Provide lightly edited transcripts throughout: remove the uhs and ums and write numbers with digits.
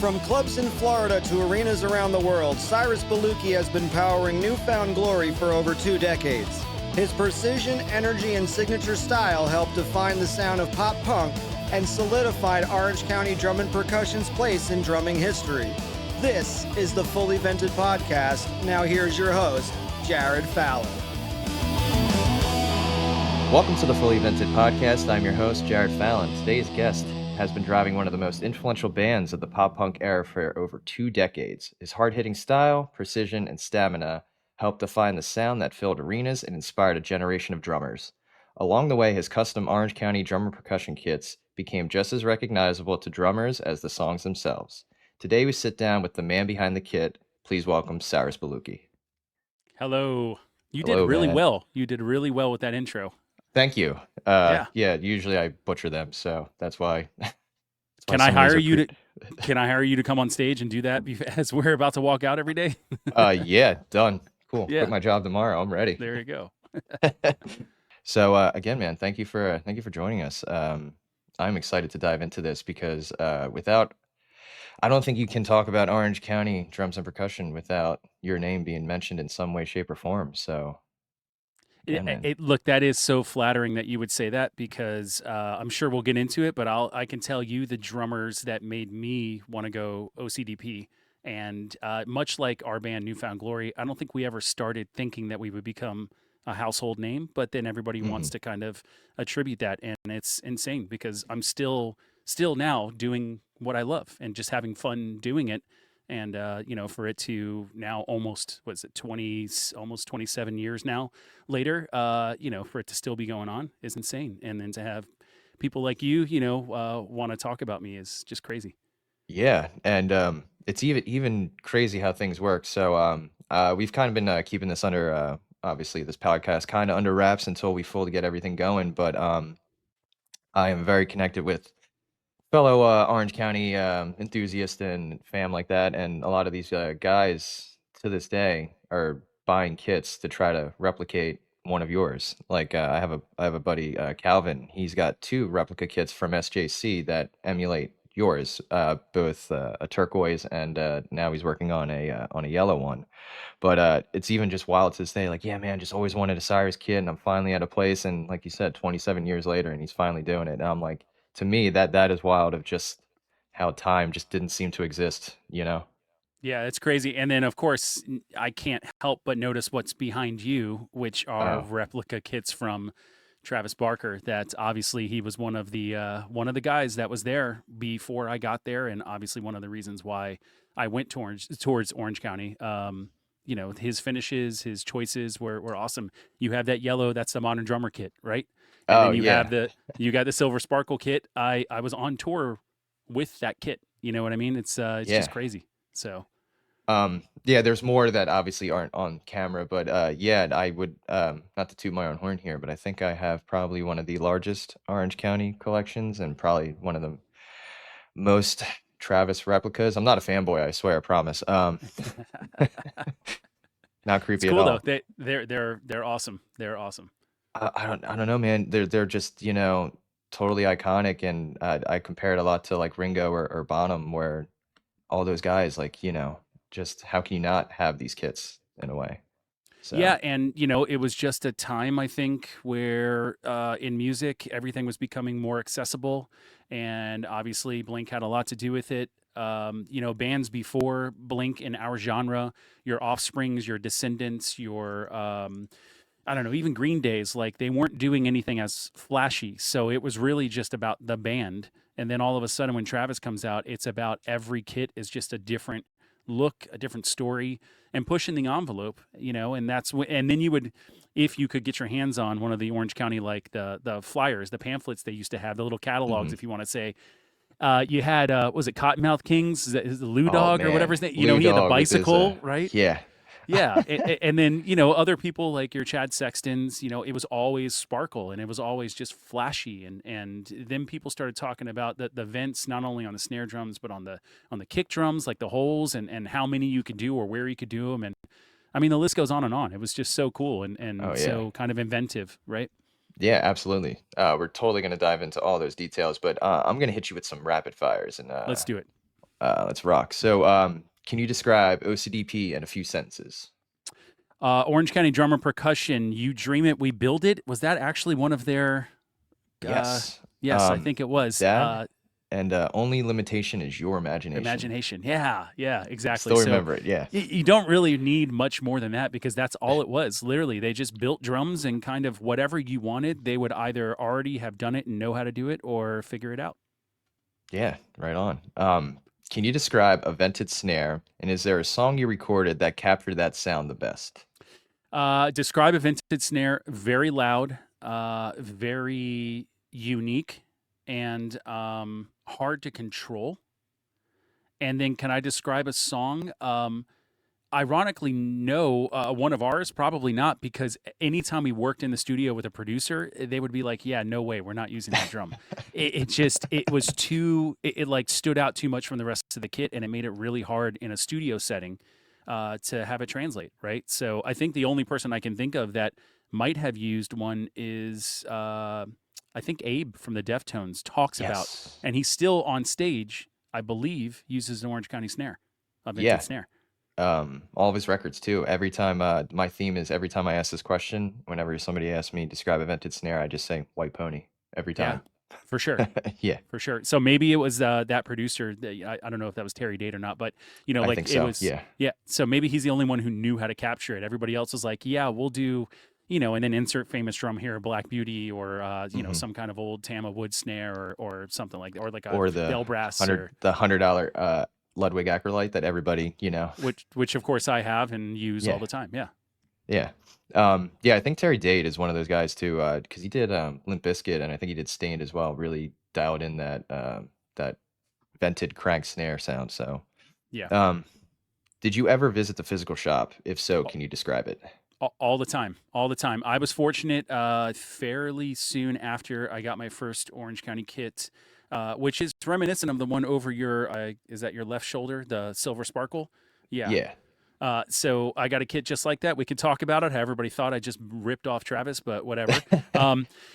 From clubs in Florida to arenas around the world, Cyrus Bolooki has been powering newfound glory for over 2 decades. His precision, energy, and signature style helped define the sound of pop punk and solidified Orange County Drum and Percussion's place in drumming history. This is the Fully Vented Podcast. Now here's your host, Jared Fallon. Welcome to the Fully Vented Podcast. I'm your host, Jared Fallon. Today's guest has been driving one of the most influential bands of the pop-punk era for over 2 decades. His hard-hitting style, precision, and stamina helped define the sound that filled arenas and inspired a generation of drummers. Along the way, his custom Orange County drum and percussion kits became just as recognizable to drummers as the songs themselves. Today, we sit down with the man behind the kit. Please welcome Cyrus Bolooki. Hello. You Hello, did really man. well. You did really well with that intro. Thank you. Yeah. Usually I butcher them, so that's why. Can I hire you to come on stage and do that as we're about to walk out every day? Yeah, done. Cool. Yeah. Quit my job tomorrow. I'm ready. There you go. So again, man, thank you for joining us. I'm excited to dive into this because I don't think you can talk about Orange County drums and percussion without your name being mentioned in some way, shape, or form. So. Yeah, man. Look, that is so flattering that you would say that because I'm sure we'll get into it, but I can tell you the drummers that made me want to go O.C.D.P. And much like our band Newfound Glory, I don't think we ever started thinking that we would become a household name, but then everybody wants to kind of attribute that. And it's insane because I'm still now doing what I love and just having fun doing it. And, for it to now almost 27 years now later, for it to still be going on is insane. And then to have people like you, want to talk about me is just crazy. Yeah. And it's even crazy how things work. So we've kind of been keeping this under, obviously, this podcast kind of under wraps until we fully get everything going. But I am very connected with fellow Orange County enthusiast and fam like that, and a lot of these guys to this day are buying kits to try to replicate one of yours. Like I have a buddy Calvin. He's got 2 replica kits from SJC that emulate yours, both a turquoise and now he's working on a yellow one. But it's even just wild to this day. Like, yeah, man, just always wanted a Cyrus kit, and I'm finally at a place, and like you said, 27 years later, and he's finally doing it. And I'm like, to me, that is wild of just how time just didn't seem to exist, Yeah, it's crazy. And then, of course, I can't help but notice what's behind you, which are replica kits from Travis Barker. That obviously he was one of the guys that was there before I got there, and obviously one of the reasons why I went towards Orange County. His finishes, his choices were awesome. You have that yellow, that's the Modern Drummer kit, right? And then you got the Silver Sparkle kit. I was on tour with that kit. You know what I mean? It's just crazy. So there's more that obviously aren't on camera, but I would not to toot my own horn here, but I think I have probably one of the largest Orange County collections and probably one of the most Travis replicas. I'm not a fanboy, I swear, I promise. Not creepy it's cool, at all. Though. They're awesome. They're awesome. I don't know, man. They're just totally iconic, and I compare it a lot to like Ringo or Bonham, where all those guys just how can you not have these kits in a way? So. Yeah, and it was just a time I think where in music everything was becoming more accessible, and obviously Blink had a lot to do with it. Bands before Blink in our genre, your Offsprings, your Descendants, your I don't know, even Green Day's, like they weren't doing anything as flashy. So it was really just about the band. And then all of a sudden when Travis comes out, it's about every kit is just a different look, a different story, and pushing the envelope, and that's and then you would, if you could get your hands on one of the Orange County, like the flyers, the pamphlets they used to have, the little catalogs, if you want to say, you had, was it Cottonmouth Kings, the Lou Dog or whatever his name, he had the bicycle, right? Yeah. Yeah. And then, other people like your Chad Sextons, it was always sparkle and it was always just flashy. And then people started talking about the vents, not only on the snare drums, but on the kick drums, like the holes and how many you could do or where you could do them. And I mean, the list goes on and on. It was just so cool and so kind of inventive, right? Yeah, absolutely. We're totally going to dive into all those details, but I'm going to hit you with some rapid fires. And let's do it. Let's rock. So, can you describe OCDP in a few sentences? Orange County Drum and Percussion, You Dream It, We Build It. Was that actually one of their? Uh, Yes. yes, I Um, think it was. that and only limitation is your imagination. Imagination. Yeah, yeah, exactly. Still So remember it. Yeah. you don't really need much more than that because that's all it was. Literally, they just built drums and kind of whatever you wanted, they would either already have done it and know how to do it or figure it out. Yeah, right on. Can you describe a vented snare, and is there a song you recorded that captured that sound the best? Describe a vented snare, very loud, very unique, and hard to control. And then, can I describe a song? Ironically, no, one of ours, probably not, because anytime we worked in the studio with a producer, they would be like, "Yeah, no way, we're not using that drum." It just, it was too, it like stood out too much from the rest of the kit, and it made it really hard in a studio setting to have it translate, right? So I think the only person I can think of that might have used one is, I think Abe from the Deftones talks about, Yes. and he's still on stage, I believe, uses an Orange County snare, a vintage Yeah. snare. All of his records too. Every time, my theme is every time I ask this question, whenever somebody asks me describe a vented snare, I just say white pony every Yeah, time. for sure. Yeah, For sure. So maybe it was that producer. I don't know if that was Terry Date or not, but I like think it so. was. Yeah. Yeah. So maybe he's the only one who knew how to capture it. Everybody else was like, yeah, we'll do, and then insert famous drum here, Black Beauty, or hmm some kind of old Tama wood snare, or something like that, or like a Or the bell brass, hundred or the $100 Ludwig Acrolite that everybody, which of course I have and use all Yeah, the time. Yeah. yeah. Yeah, I think Terry Date is one of those guys too, because he did Limp Bizkit, and I think he did Stained as well. Really dialed in that vented crank snare sound. So, Yeah. um, did you ever visit the physical shop? If so, can you describe it? All the time, all the time. I was fortunate fairly soon after I got my first Orange County kit, which is reminiscent of the one over your, is that your left shoulder, the Silver Sparkle? Yeah. Yeah. So I got a kit just like that. We could talk about it. How everybody thought I just ripped off Travis, but whatever.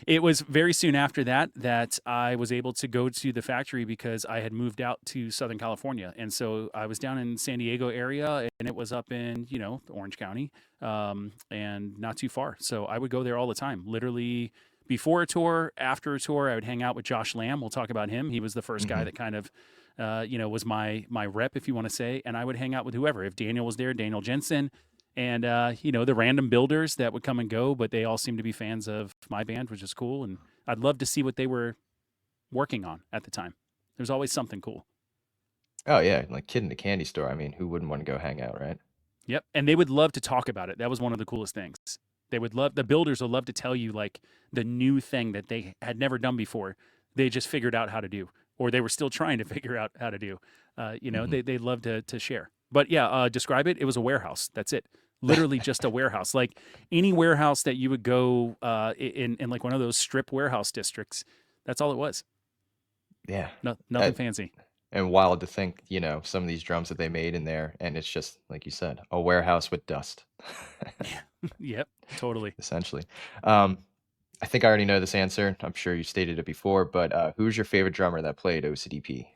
It was very soon after that I was able to go to the factory because I had moved out to Southern California, and so I was down in San Diego area, and it was up in Orange County, and not too far. So I would go there all the time, literally. Before a tour, after a tour, I would hang out with Josh Lamb. We'll talk about him. He was the first guy hmm that kind of was my rep, if you want to say, and I would hang out with whoever. If Daniel was there, Daniel Jensen, and the random builders that would come and go, but they all seemed to be fans of my band, which is cool. And I'd love to see what they were working on at the time. There's always something cool. Oh yeah, like kid in the candy store. I mean, who wouldn't want to go hang out, right? Yep, and they would love to talk about it. That was one of the coolest things. The builders would love to tell you like the new thing that they had never done before. They just figured out how to do, or they were still trying to figure out how to do. hmm They'd love to share. But yeah, describe it. It was a warehouse. That's it. Literally just a warehouse. Like any warehouse that you would go in like one of those strip warehouse districts. That's all it was. Yeah. No, Uh, nothing fancy. and wild to think, some of these drums that they made in there, and it's just like you said, a warehouse with dust, Yep, totally. essentially. Um, I think I already know this answer. I'm sure you stated it before, but who's your favorite drummer that played OCDP?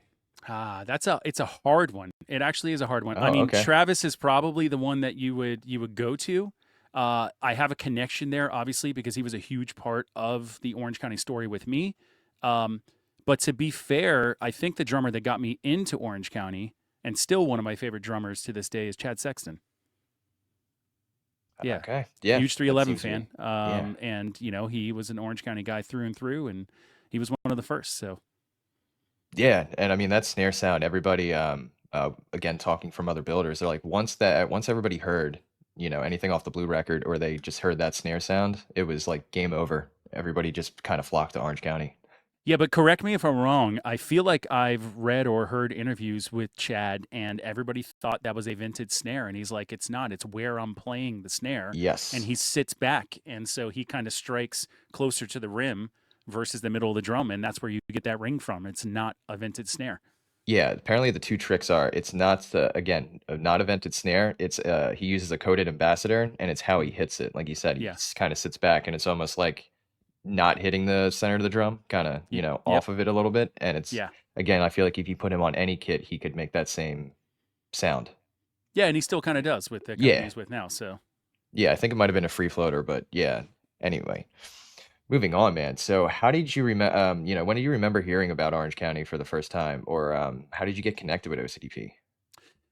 It's a hard one. It actually is a hard one. I Oh, mean, okay. Travis is probably the one that you would go to. I have a connection there, obviously, because he was a huge part of the Orange County story with me. Um, but to be fair, I think the drummer that got me into Orange County and still one of my favorite drummers to this day is Chad Sexton. Yeah, Okay. Yeah, huge that 311 seems to fan. be. Yeah. And he was an Orange County guy through and through, and he was one of the first. So Yeah, and I mean that snare sound, everybody again talking from other builders, they're like once everybody heard, anything off the Blue record or they just heard that snare sound, it was like game over. Everybody just kind of flocked to Orange County. yeah, but correct me if I'm wrong. I feel like I've read or heard interviews with Chad, and everybody thought that was a vintage snare, and he's like, "It's not. It's where I'm playing the snare." And Yes. he sits back, and so he kind of strikes closer to the rim versus the middle of the drum, and that's where you get that ring from. It's not a vintage snare. Yeah, apparently the two tricks are it's not again, not a vented snare. It's he uses a coated ambassador and it's how he hits it. Like you said, he Yeah, kind of sits back and it's almost like not hitting the center of the drum, kind of, Yep. off of it a little bit. And it's, Yeah. again, I feel like if you put him on any kit, he could make that same sound. Yeah, and he still kind of does with the company Yeah. he's with now. So Yeah. I think it might have been a free floater, but yeah. Anyway, moving on, man. So how did you remember, when did you remember hearing about Orange County for the first time? Or how did you get connected with OCDP?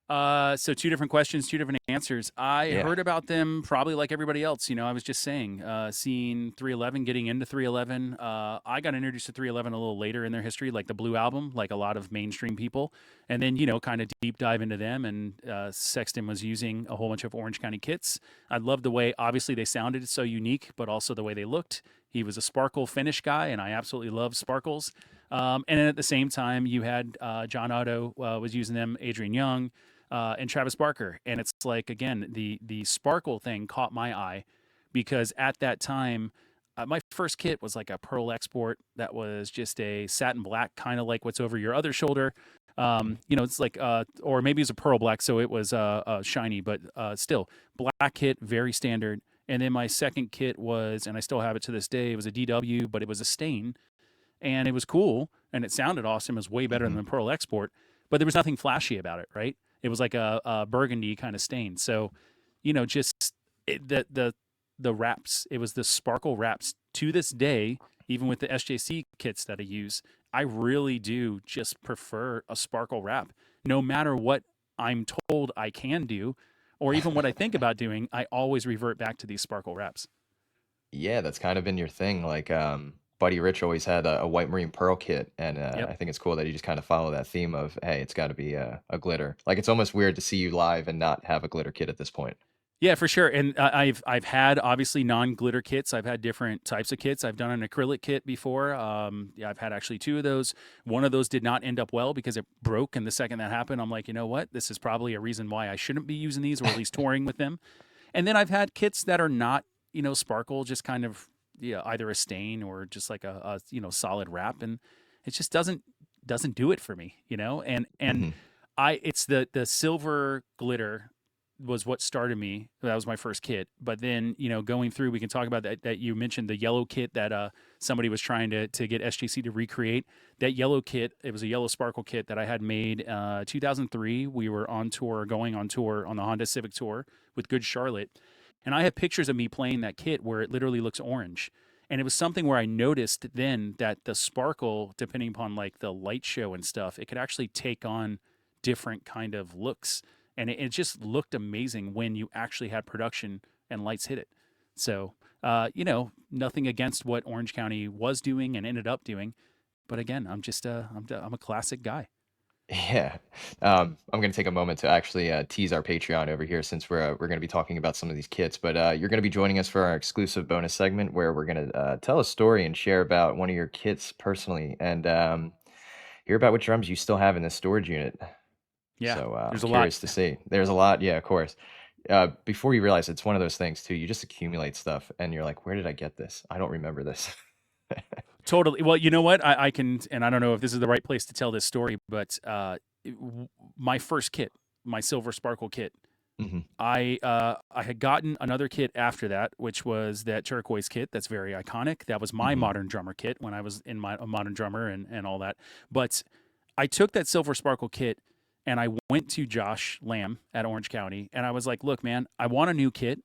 so two different questions, two different answers. I Yeah. heard about them probably like everybody else. I was just saying, seeing 311, getting into 311. I got introduced to 311 a little later in their history, like the Blue Album, like a lot of mainstream people. And then, kind of deep dive into them. And Sexton was using a whole bunch of Orange County kits. I loved the way, obviously, they sounded so unique, but also the way they looked. He was a sparkle finish guy, and I absolutely love sparkles. And then at the same time, you had John Otto was using them, Adrian Young, and Travis Barker. And it's like, again, the sparkle thing caught my eye because at that time, my first kit was like a Pearl Export that was just a satin black, kind of like what's over your other shoulder. It's like, or maybe it's a Pearl Black, so it was shiny, but still, black kit, very standard. And then my second kit was, and I still have it to this day, it was a DW, but it was a stain. And it was cool, and it sounded awesome. It was way better than the Pearl Export, but there was nothing flashy about it, right? It was like a burgundy kind of stain. So, just the wraps. It was the sparkle wraps. To this day, even with the SJC kits that I use, I really do just prefer a sparkle wrap. No matter what I'm told I can do, or even what I think about doing, I always revert back to these sparkle wraps. Yeah, that's kind of been your thing. Like, Buddy Rich always had a white marine pearl kit, and Yep. I think it's cool that you just kind of follow that theme of, hey, it's got to be a glitter. Like, it's almost weird to see you live and not have a glitter kit at this point. Yeah, for sure. And I've had obviously non-glitter kits. I've had different types of kits. I've done an acrylic kit before. Yeah, I've had actually two of those. One of those did not end up well because it broke. And the second that happened, I'm like, you know what? This is probably a reason why I shouldn't be using these, or at least touring with them. And then I've had kits that are not, sparkle, just kind of either a stain or just like a solid wrap, and it just doesn't do it for me, And Hmm. it's the silver glitter was what started me. That was my first kit. But then, going through, we can talk about that you mentioned the yellow kit that somebody was trying to get SJC to recreate. That yellow kit, it was a yellow sparkle kit that I had made 2003. We were going on tour on the Honda Civic Tour with Good Charlotte. And I have pictures of me playing that kit where it literally looks orange. And it was something where I noticed then that the sparkle, depending upon like the light show and stuff, it could actually take on different kind of looks, and it just looked amazing when you actually had production and lights hit it. So, nothing against what Orange County was doing and ended up doing, but again, I'm a classic guy. Yeah. I'm going to take a moment to actually tease our Patreon over here since we're going to be talking about some of these kits. But you're going to be joining us for our exclusive bonus segment where we're going to tell a story and share about one of your kits personally, and hear about what drums you still have in this storage unit. Yeah, So I'm there's a lot. curious to see. There's a lot. Yeah, of course. Before you realize it's one of those things too, you just accumulate stuff and you're like, where did I get this? I don't remember this. Totally. Well, you know what? I can, and I don't know if this is the right place to tell this story, but my first kit, my silver sparkle kit, Hmm. I had gotten another kit after that, which was that turquoise kit. That's very iconic. That was my Hmm. modern drummer kit when I was in my a modern drummer and all that. But I took that silver sparkle kit and I went to Josh Lamb at Orange County and I was like, look, man, I want a new kit,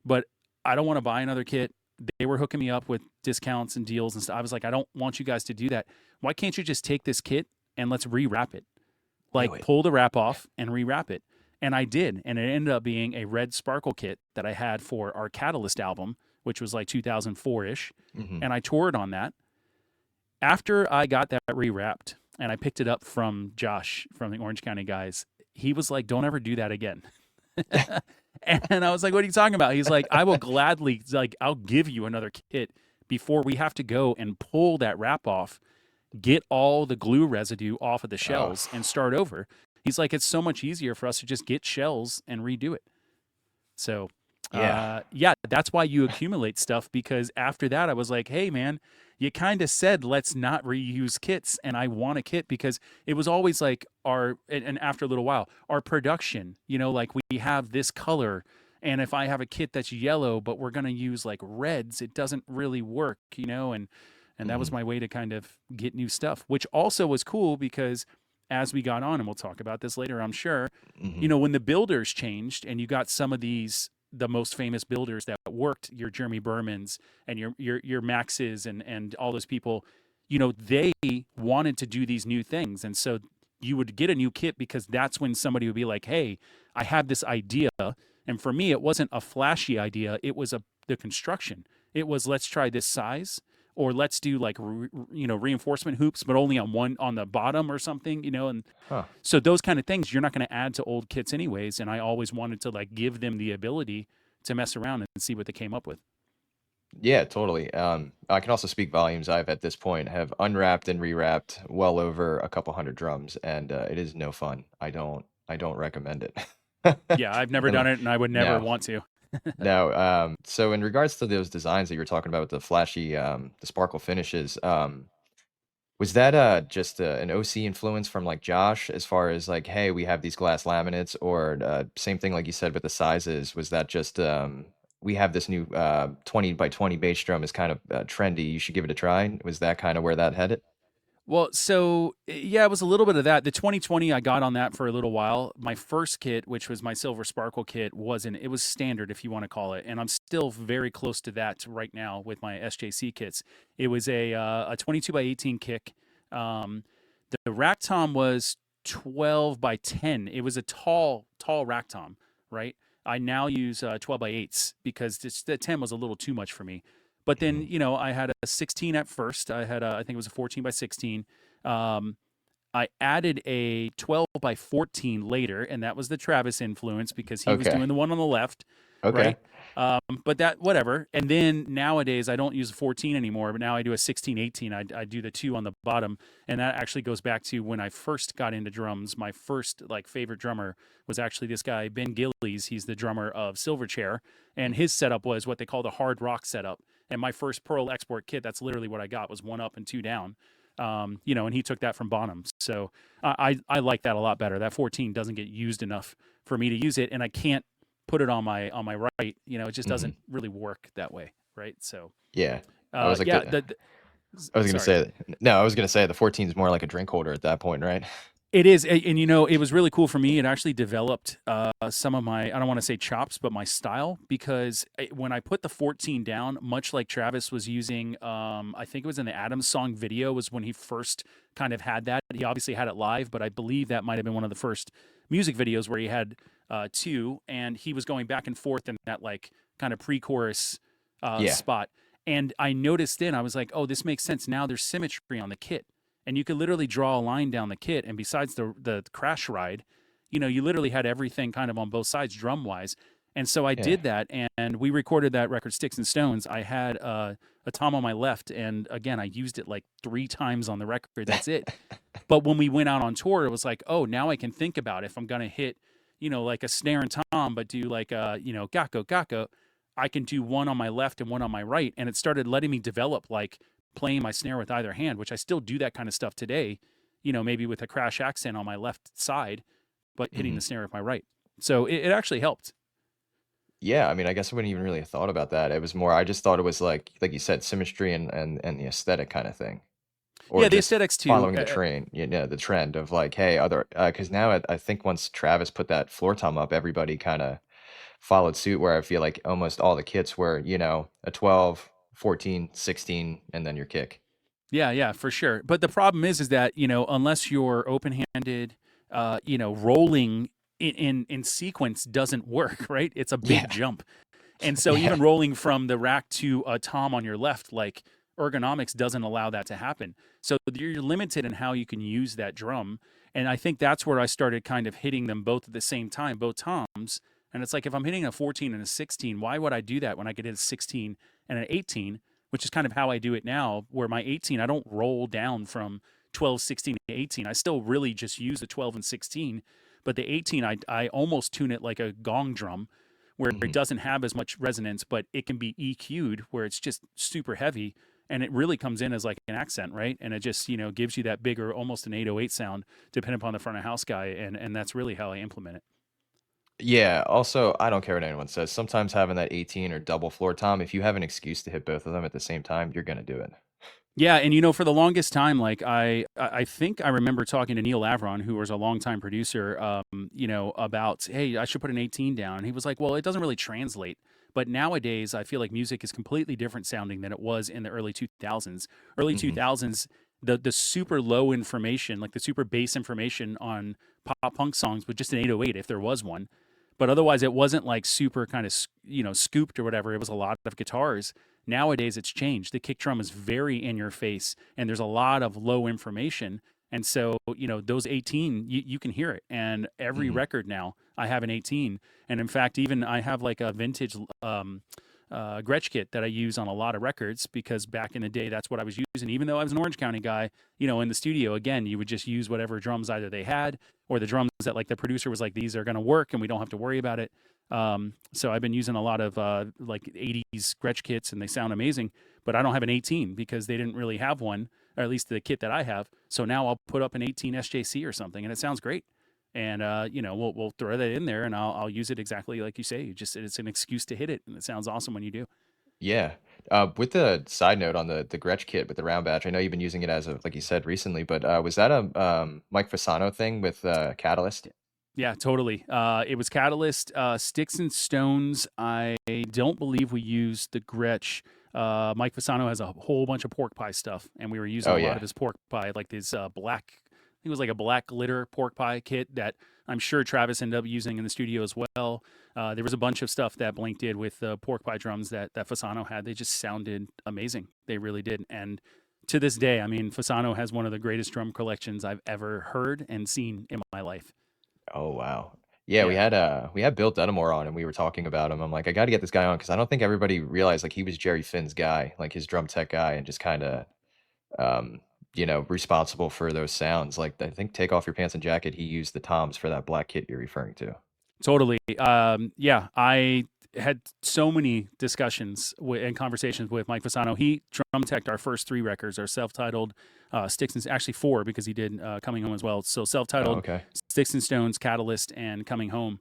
but I don't want to buy another kit. They were hooking me up with discounts and deals and stuff. I was like, I don't want you guys to do that. Why can't you just take this kit and let's rewrap it? Do Like it. pull the wrap off and rewrap it. And I did. And it ended up being a red sparkle kit that I had for our Catalyst album, which was like 2004 ish. Hmm. And I toured on that. After I got that rewrapped and I picked it up from Josh from the Orange County guys, he was like, don't ever do that again. And I was like, what are you talking about? He's like, I will gladly, like, I'll give you another kit before we have to go and pull that wrap off, get all the glue residue off of the Oh, shells and start over. He's like, it's so much easier for us to just get shells and redo it. So, yeah. yeah, that's why you accumulate stuff, because after that, I was like, hey, man, you kind of said, let's not reuse kits. And I want a kit because it was always like and after a little while, our production, like we have this color And if I have a kit that's yellow, but we're going to use like reds, it doesn't really work, you know? And that was Hmm. my way to kind of get new stuff, which also was cool because as we got on, and we'll talk about this later, I'm sure, you Hmm. know, when the builders changed and you got some of these, the most famous builders that worked, your Jeremy Bermans and your Maxes and all those people, you know, they wanted to do these new things. And so you would get a new kit because that's when somebody would be like, hey, I have this idea. And for me, it wasn't a flashy idea. It was the construction. It was, let's try this size, or let's do like you know, reinforcement hoops, but only on one, on the bottom or something, you know. And Huh. so those kind of things you're not going to add to old kits anyways. And I always wanted to like give them the ability to mess around and see what they came up with. Yeah, totally. I can also speak volumes. I've at this point have unwrapped and rewrapped well over a couple hundred drums, and it is no fun. I don't recommend it. Yeah, I've never And done it, and I would never no, want to. no. So in regards to those designs that you were talking about with the flashy, the sparkle finishes, was that just an OC influence from like Josh as far as like, hey, we have these glass laminates, or same thing like you said with the sizes? Was that just we have this new 20 by 20 bass drum is kind of trendy. You should give it a try. Was that kind of where that headed? Well, so yeah, it was a little bit of that. The 2020, I got on that for a little while. My first kit, which was my Silver Sparkle kit, wasn't. It was standard, if you want to call it, and I'm still very close to that right now with my SJC kits. It was a 22 by 18 kick. Um, the rack tom was 12 by 10. It was a tall rack tom, right? I now use 12 by 8s because the 10 was a little too much for me. But then, Hmm. you know, I had a 16 at first. I had I think it was a 14 by 16. Um, I added a 12 by 14 later, and that was the Travis influence because he was Okay. doing the one on the left, Okay. right? But that, whatever. And then nowadays, I don't use a 14 anymore, but now I do a 16, 18. I do the two on the bottom. And that actually goes back to when I first got into drums. My first like favorite drummer was actually this guy, Ben Gillies. He's the drummer of Silverchair. And his setup was what they call the hard rock setup. And my first Pearl export kit, that's literally what I got, was one up and two down. You know, and he took that from Bonham. So I like that a lot better. That 14 doesn't get used enough for me to use it, and I can't put it on my right. You know, it just Hmm. doesn't really work that way, right? So Yeah. I was like, yeah, I was gonna sorry. say, no, I was gonna say the 14 is more like a drink holder at that point, right? It is, and you know, it was really cool for me. It actually developed some of my, I don't want to say chops, but my style, because when I put the 14 down, much like Travis was using, I think it was in the Adams song video, was when he first kind of had that. He obviously had it live, but I believe that might have been one of the first music videos where he had two, and he was going back and forth in that like kind of pre-chorus Yeah. spot. And I noticed then, I was like, oh, this makes sense. Now there's symmetry on the kit, and you could literally draw a line down the kit. And besides the crash ride, you know, you literally had everything kind of on both sides drum wise. And so I Yeah. did that, and we recorded that record, Sticks and Stones. I had a tom on my left, and again, I used it like 3 times on the record. That's it. But when we went out on tour, it was like, oh, now I can think about if I'm gonna hit, you know, like a snare and tom, but do like a, you know, gacko, I can do one on my left and one on my right. And it started letting me develop like playing my snare with either hand, which I still do that kind of stuff today, you know, maybe with a crash accent on my left side, but hitting Hmm. the snare with my right. So it actually helped. Yeah, I mean, I guess I wouldn't even really have thought about that. It was more, I just thought it was like you said, symmetry and the aesthetic kind of thing, or Yeah, the just aesthetics too. following the train, you know, the trend of like, hey, other, because now I think once Travis put that floor tom up, everybody kind of followed suit. Where I feel like almost all the kits were, you know, a 12, 14, 16, and then your kick. Yeah, for sure. But the problem is that, you know, unless you're open-handed, you know, rolling in sequence doesn't work, right? It's a big Yeah, jump. And so yeah. even rolling from the rack to a tom on your left, like ergonomics doesn't allow that to happen. So you're limited in how you can use that drum. And I think that's where I started kind of hitting them both at the same time, both toms. And it's like, if I'm hitting a 14 and a 16, why would I do that when I could hit a 16 and an 18, which is kind of how I do it now, where my 18, I don't roll down from 12, 16 to 18. I still really just use the 12 and 16. But the 18, I almost tune it like a gong drum, where it Hmm. doesn't have as much resonance, but it can be EQ'd where it's just super heavy, and it really comes in as like an accent, right? And it just, you know, gives you that bigger, almost an 808 sound, depending upon the front of house guy, and that's really how I implement it. Yeah. Also, I don't care what anyone says. Sometimes having that 18 or double floor tom, if you have an excuse to hit both of them at the same time, you're gonna do it. Yeah, and you know, for the longest time, like I think I remember talking to Neil Avron, who was a longtime producer, you know, about hey, I should put an 18 down. And he was like, well, it doesn't really translate. But nowadays, I feel like music is completely different sounding than it was in the early 2000s. Early Hmm. 2000s, the super low information, like the super bass information on pop punk songs, was just an 808 if there was one. But otherwise, it wasn't like super kind of you know scooped or whatever. It was a lot of guitars. Nowadays, it's changed. The kick drum is very in your face, and there's a lot of low information. And so, you know, those 18, you can hear it. And every Hmm. record now, I have an 18. And in fact, even I have like a vintage Gretsch kit that I use on a lot of records because back in the day, that's what I was using. Even though I was an Orange County guy, you know, in the studio, again, you would just use whatever drums either they had or the drums that like the producer was like, these are going to work and we don't have to worry about it. So I've been using a lot of like 80s Gretsch kits and they sound amazing, but I don't have an 18 because they didn't really have one, or at least the kit that I have. So now I'll put up an 18 SJC or something and it sounds great. And you know, we'll throw that in there and I'll use it exactly like you say. You just it's an excuse to hit it and it sounds awesome when you do. Yeah. With the side note on the Gretsch kit with the round badge, I know you've been using it as of like you said recently, but was that a Mike Fasano thing with Catalyst? Yeah, totally. It was Catalyst, Sticks and Stones. I don't believe we used the Gretsch. Mike Fasano has a whole bunch of pork pie stuff, and we were using Oh a lot of yeah. his pork pie, like this black. I think it was like a black glitter pork pie kit that I'm sure Travis ended up using in the studio as well. There was a bunch of stuff that Blink did with the pork pie drums that Fasano had. They just sounded amazing. They really did. And to this day, I mean, Fasano has one of the greatest drum collections I've ever heard and seen in my life. Oh wow. Yeah, Yeah. we had Bill Dunamore on and we were talking about him. I'm like, I got to get this guy on because I don't think everybody realized like he was Jerry Finn's guy, like his drum tech guy, and just kind of um, you know, responsible for those sounds. Like I think Take Off Your Pants and Jacket, he used the toms for that black kit you're referring to. Totally. Yeah, I had so many discussions and conversations with Mike Fasano. He drum teched our first three records, our self-titled Sticks and actually four because he did Coming Home as well. So Oh, self-titled okay. Sticks and Stones, Catalyst, and Coming Home.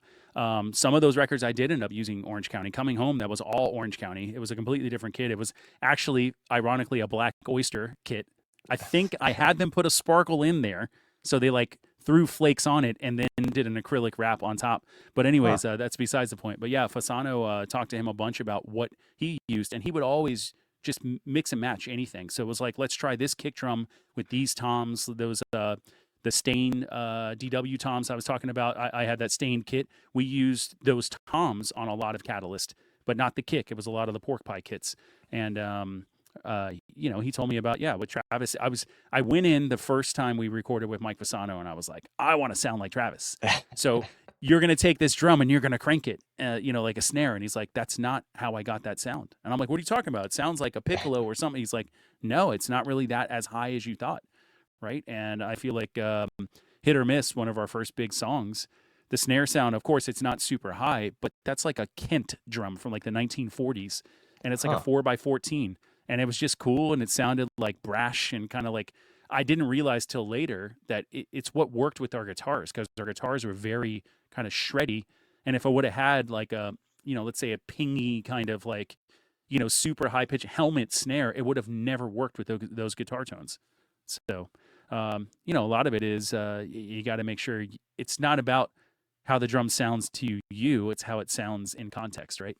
Some of those records I did end up using Orange County. Coming Home, that was all Orange County. It was a completely different kit. It was actually, ironically, a Black Oyster kit. I think I had them put a sparkle in there, so they like threw flakes on it and then did an acrylic wrap on top. But Huh. anyways, that's besides the point. But yeah, Fasano talked to him a bunch about what he used, and he would always just mix and match anything. So it was like, let's try this kick drum with these toms, those the stain DW toms I was talking about. I had that stained kit. We used those toms on a lot of Catalyst, but not the kick. It was a lot of the pork pie kits. And you know, he told me about yeah with Travis. I went in the first time we recorded with Mike Fasano, and I was like, I want to sound like Travis. So you're gonna take this drum and you're gonna crank it, you know, like a snare. And he's like, that's not how I got that sound. And I'm like, what are you talking about? It sounds like a piccolo or something. He's like, no, it's not really that as high as you thought, right? And I feel like Hit or Miss, one of our first big songs. The snare sound, of course, it's not super high, but that's like a Kent drum from like the 1940s, and it's like a Huh. 4x14, and it was just cool, and it sounded like brash and kind of like I didn't realize till later that it's what worked with our guitars because our guitars were very kind of shreddy, and if I would have had like a you know let's say a pingy kind of like you know super high pitch helmet snare, it would have never worked with those guitar tones. So you know a lot of it is you got to make sure it's not about how the drum sounds to you, it's how it sounds in context, right?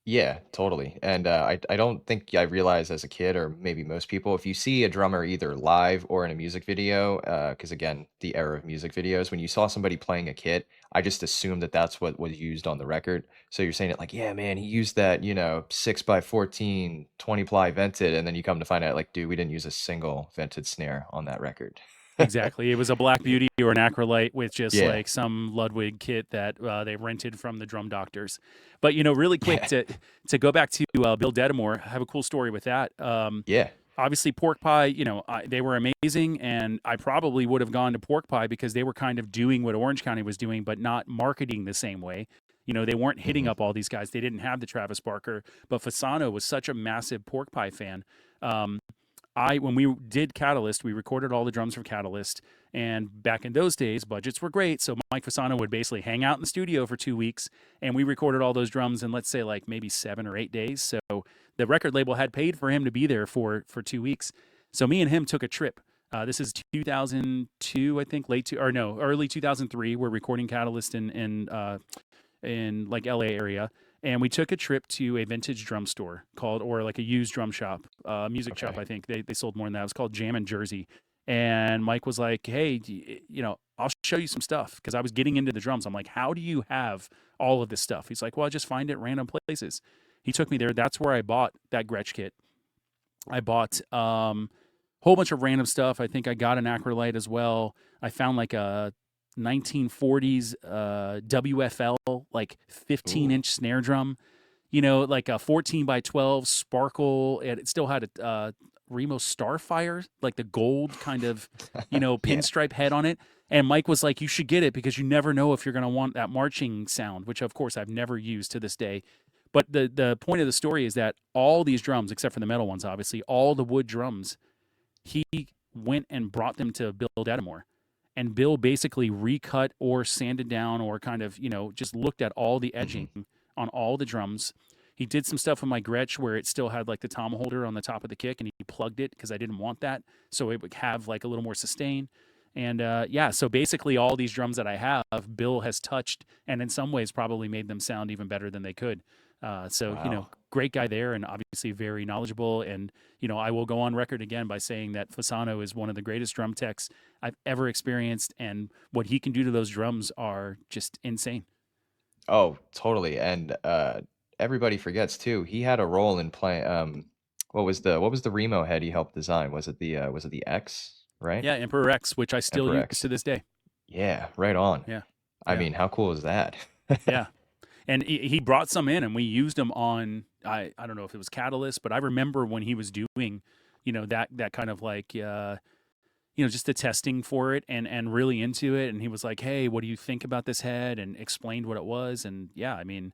Yeah, totally. And I don't think I realized as a kid, or maybe most people, if you see a drummer either live or in a music video, because again, the era of music videos, when you saw somebody playing a kit, I just assumed that that's what was used on the record. So you're saying it like, yeah, man, he used that, you know, 6x14, 20 ply vented. And then you come to find out, like, dude, we didn't use a single vented snare on that record. Exactly. It was a Black Beauty or an Acrolite with just Yeah. like some Ludwig kit that they rented from the drum doctors. But you know, really quick Yeah. to go back to Bill Dedamore, I have a cool story with that. Yeah. Obviously, pork pie. You know, they were amazing, and I probably would have gone to pork pie because they were kind of doing what Orange County was doing, but not marketing the same way. You know, they weren't hitting Hmm. up all these guys. They didn't have the Travis Barker, but Fasano was such a massive pork pie fan. Um, when we did Catalyst, we recorded all the drums from Catalyst. And back in those days, budgets were great. So Mike Fasano would basically hang out in the studio for 2 weeks, and we recorded all those drums in, let's say, like maybe 7 or 8 days. So the record label had paid for him to be there for 2 weeks. So me and him took a trip. This is 2002, I think, early 2003. We're recording Catalyst in like LA area. And we took a trip to a vintage drum store or like a used drum shop, music shop, I think. They sold more than that. It was called Jam in Jersey. And Mike was like, hey, I'll show you some stuff. Because I was getting into the drums. I'm like, how do you have all of this stuff? He's like, well, I just find it in random places. He took me there. That's where I bought that Gretsch kit. I bought whole bunch of random stuff. I think I got an Acrolite as well. I found like a 1940s WFL, like 15-inch snare drum, like a 14 by 12 Sparkle. It still had a Remo Starfire, like the gold kind of, pinstripe head on it. And Mike was like, you should get it because you never know if you're going to want that marching sound, which of course I've never used to this day. But the point of the story is that all these drums, except for the metal ones, obviously, all the wood drums, he went and brought them to Bill Dedamore. And Bill basically recut or sanded down or kind of, just looked at all the edging on all the drums. He did some stuff with my Gretsch where it still had like the tom holder on the top of the kick, and he plugged it because I didn't want that. So it would have like a little more sustain. And so basically all these drums that I have, Bill has touched and in some ways probably made them sound even better than they could. Wow. Great guy there and obviously very knowledgeable. And, I will go on record again by saying that Fasano is one of the greatest drum techs I've ever experienced. And what he can do to those drums are just insane. Oh, totally. And everybody forgets too, he had a role in playing what was the Remo head he helped design? Was it the X, right? Yeah, Emperor X, which I still Emperor use X. to this day. Yeah, right on. Yeah. I mean, how cool is that? Yeah. And he brought some in, and we used them on, I don't know if it was Catalyst, but I remember when he was doing, that kind of like, just the testing for it and really into it. And he was like, hey, what do you think about this head? And explained what it was. And yeah, I mean,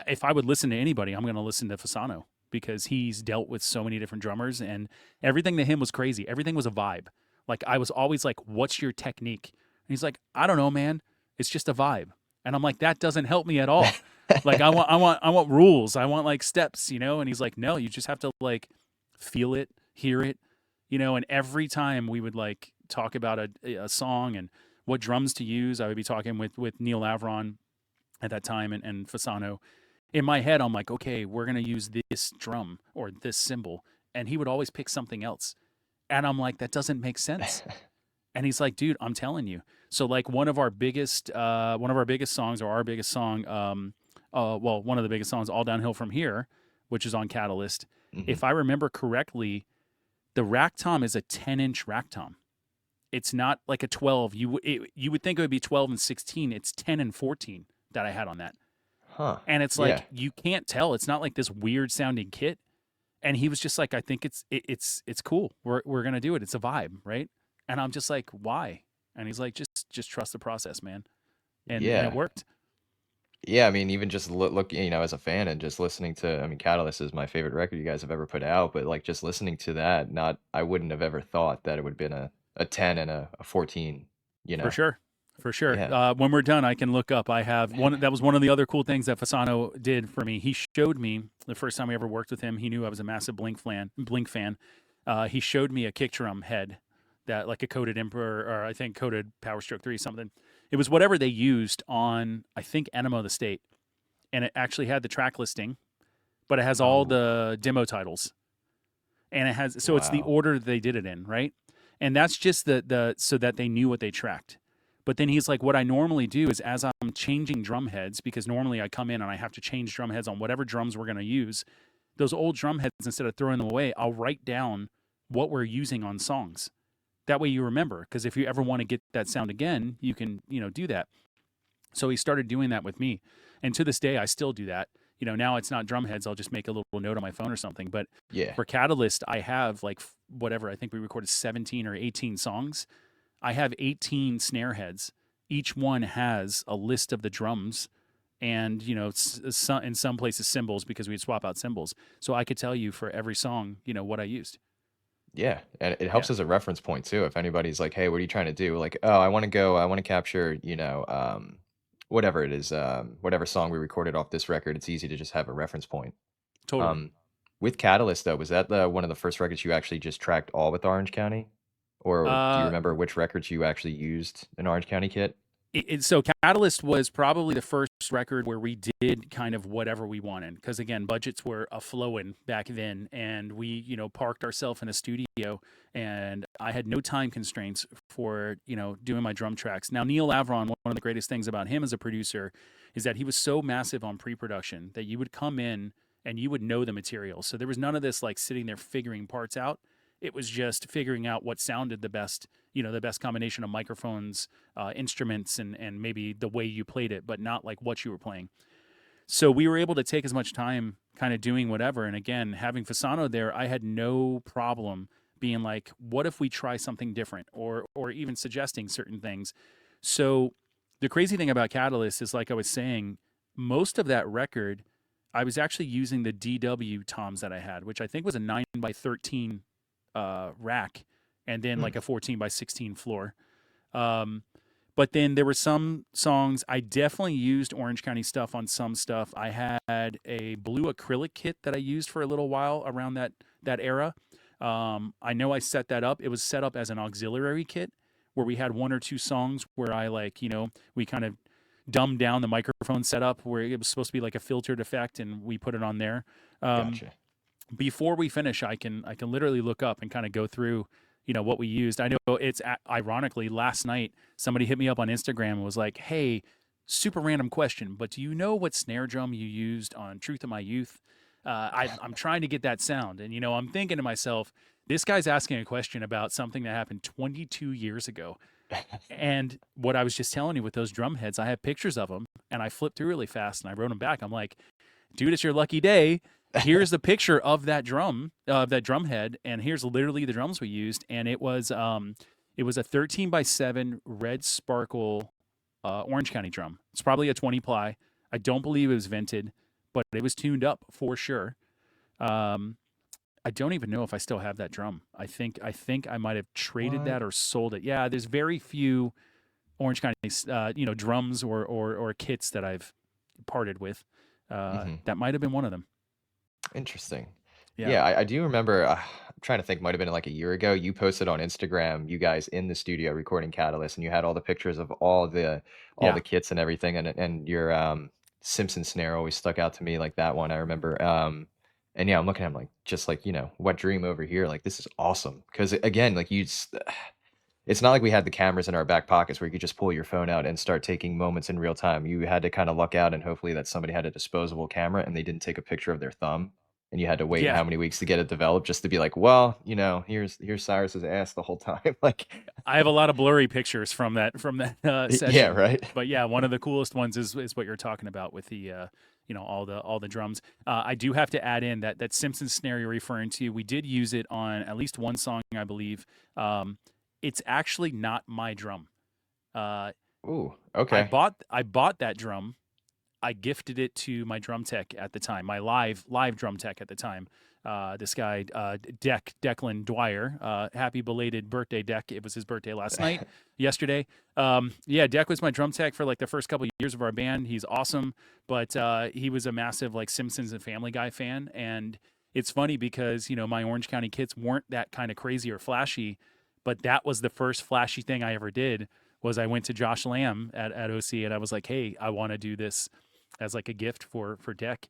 if I would listen to anybody, I'm going to listen to Fasano because he's dealt with so many different drummers and everything to him was crazy. Everything was a vibe. Like I was always like, what's your technique? And he's like, I don't know, man. It's just a vibe. And I'm like, that doesn't help me at all. Like I want rules. I want like steps, And he's like, no, you just have to like feel it, hear it, And every time we would like talk about a song and what drums to use, I would be talking with Neil Avron at that time and Fasano. In my head, I'm like, okay, we're gonna use this drum or this cymbal, and he would always pick something else, and I'm like, that doesn't make sense. And he's like, dude, I'm telling you. So like one of our biggest songs, or our biggest song, one of the biggest songs, All Downhill From Here, which is on Catalyst. If I remember correctly, the rack tom is a 10-inch rack tom. It's not like a 12. You would think it would be 12 and 16. It's 10 and 14 that I had on that. Huh. And it's like, you can't tell. It's not like this weird sounding kit. And he was just like, I think it's cool. We're going to do it. It's a vibe. Right. And I'm just like, why? And he's like, just trust the process, man. And it worked. Yeah, I mean, even just look, as a fan and just listening to, I mean, Catalyst is my favorite record you guys have ever put out, but like just listening to that, I wouldn't have ever thought that it would have been a 10 and a 14, For sure. Yeah. When we're done, I can look up. I have that was one of the other cool things that Fasano did for me. He showed me the first time we ever worked with him. He knew I was a massive Blink fan. He showed me a kick drum head that like a coated Emperor, or I think coated Power Stroke 3 something. It was whatever they used on, I think, Enema of the State. And it actually had the track listing, but it has all the demo titles. And it has, so it's the order they did it in, right? And that's just the so that they knew what they tracked. But then he's like, what I normally do is as I'm changing drum heads, because normally I come in and I have to change drum heads on whatever drums we're going to use, those old drum heads, instead of throwing them away, I'll write down what we're using on songs. That way you remember, because if you ever want to get that sound again, you can, do that. So he started doing that with me. And to this day, I still do that. Now it's not drum heads. I'll just make a little note on my phone or something. But for Catalyst, I have like whatever, I think we recorded 17 or 18 songs. I have 18 snare heads. Each one has a list of the drums and, in some places cymbals, because we'd swap out cymbals. So I could tell you for every song, what I used. Yeah, and it helps Yeah. as a reference point too. If anybody's like, "Hey, what are you trying to do?" Like, "Oh, I want to capture, whatever it is, whatever song we recorded off this record." It's easy to just have a reference point. Totally. Um, with Catalyst though, was that the one of the first records you actually just tracked all with Orange County? Or do you Uh, remember which records you actually used an Orange County kit? so Catalyst was probably the first record where we did kind of whatever we wanted, because again, budgets were a flowing back then, and we parked ourselves in a studio, and I had no time constraints for doing my drum tracks. Now Neil Avron, one of the greatest things about him as a producer is that he was so massive on pre-production that you would come in and you would know the material, so there was none of this like sitting there figuring parts out. It was just figuring out what sounded the best, the best combination of microphones, instruments, and maybe the way you played it, but not like what you were playing. So we were able to take as much time kind of doing whatever. And again, having Fasano there, I had no problem being like, what if we try something different, or even suggesting certain things. So the crazy thing about Catalyst is, like I was saying, most of that record, I was actually using the DW toms that I had, which I think was a 9 by 13 rack, and then Hmm, like a 14 by 16 floor. Um, but then there were some songs I definitely used Orange County stuff on some stuff. I had a blue acrylic kit that I used for a little while around that era. I know I set that up. It was set up as an auxiliary kit where we had one or two songs where I like, we kind of dumbed down the microphone setup where it was supposed to be like a filtered effect, and we put it on there. Um, gotcha. Before we finish, I can literally look up and kind of go through, what we used. I know it's ironically last night somebody hit me up on Instagram and was like, "Hey, super random question, but do you know what snare drum you used on Truth of My Youth?" I'm trying to get that sound, and I'm thinking to myself, this guy's asking a question about something that happened 22 years ago. And what I was just telling you with those drum heads, I have pictures of them, and I flipped through really fast, and I wrote them back. I'm like, dude, it's your lucky day. Here's the picture of that drum head, and here's literally the drums we used, and it was a 13 by 7 red sparkle Orange County drum. It's probably a 20 ply. I don't believe it was vented, but it was tuned up for sure. Um, I don't even know if I still have that drum. I think I might have traded What? that or sold it. Yeah, there's very few Orange County drums or kits that I've parted with. Hmm. That might have been one of them. Interesting. Yeah. Yeah, I do remember. I'm trying to think. Might have been like a year ago. You posted on Instagram, you guys in the studio recording Catalyst, and you had all the pictures of all Yeah. the kits and everything, and your Simpson snare always stuck out to me like that one. I remember. And yeah, I'm looking at him like just like wet dream over here. Like this is awesome because again, like it's not like we had the cameras in our back pockets where you could just pull your phone out and start taking moments in real time. You had to kind of luck out and hopefully that somebody had a disposable camera and they didn't take a picture of their thumb. And you had to wait Yeah. how many weeks to get it developed just to be like, well, here's Cyrus's ass the whole time. Like, I have a lot of blurry pictures from that yeah, session. right. But yeah, one of the coolest ones is what you're talking about with the all the drums. I do have to add in that Simpsons snare you're referring to. We did use it on at least one song, I believe. It's actually not my drum. Uh, Ooh, I okay. bought that drum. I gifted it to my drum tech at the time, my live drum tech at the time. This guy, Declan Dwyer. Happy belated birthday, Deck. It was his birthday last night, yesterday. Yeah, Deck was my drum tech for like the first couple of years of our band. He's awesome, but he was a massive like Simpsons and Family Guy fan, and it's funny because my Orange County kits weren't that kind of crazy or flashy, but that was the first flashy thing I ever did. Was I went to Josh Lamb at OC and I was like, hey, I want to do this as like a gift for Deck.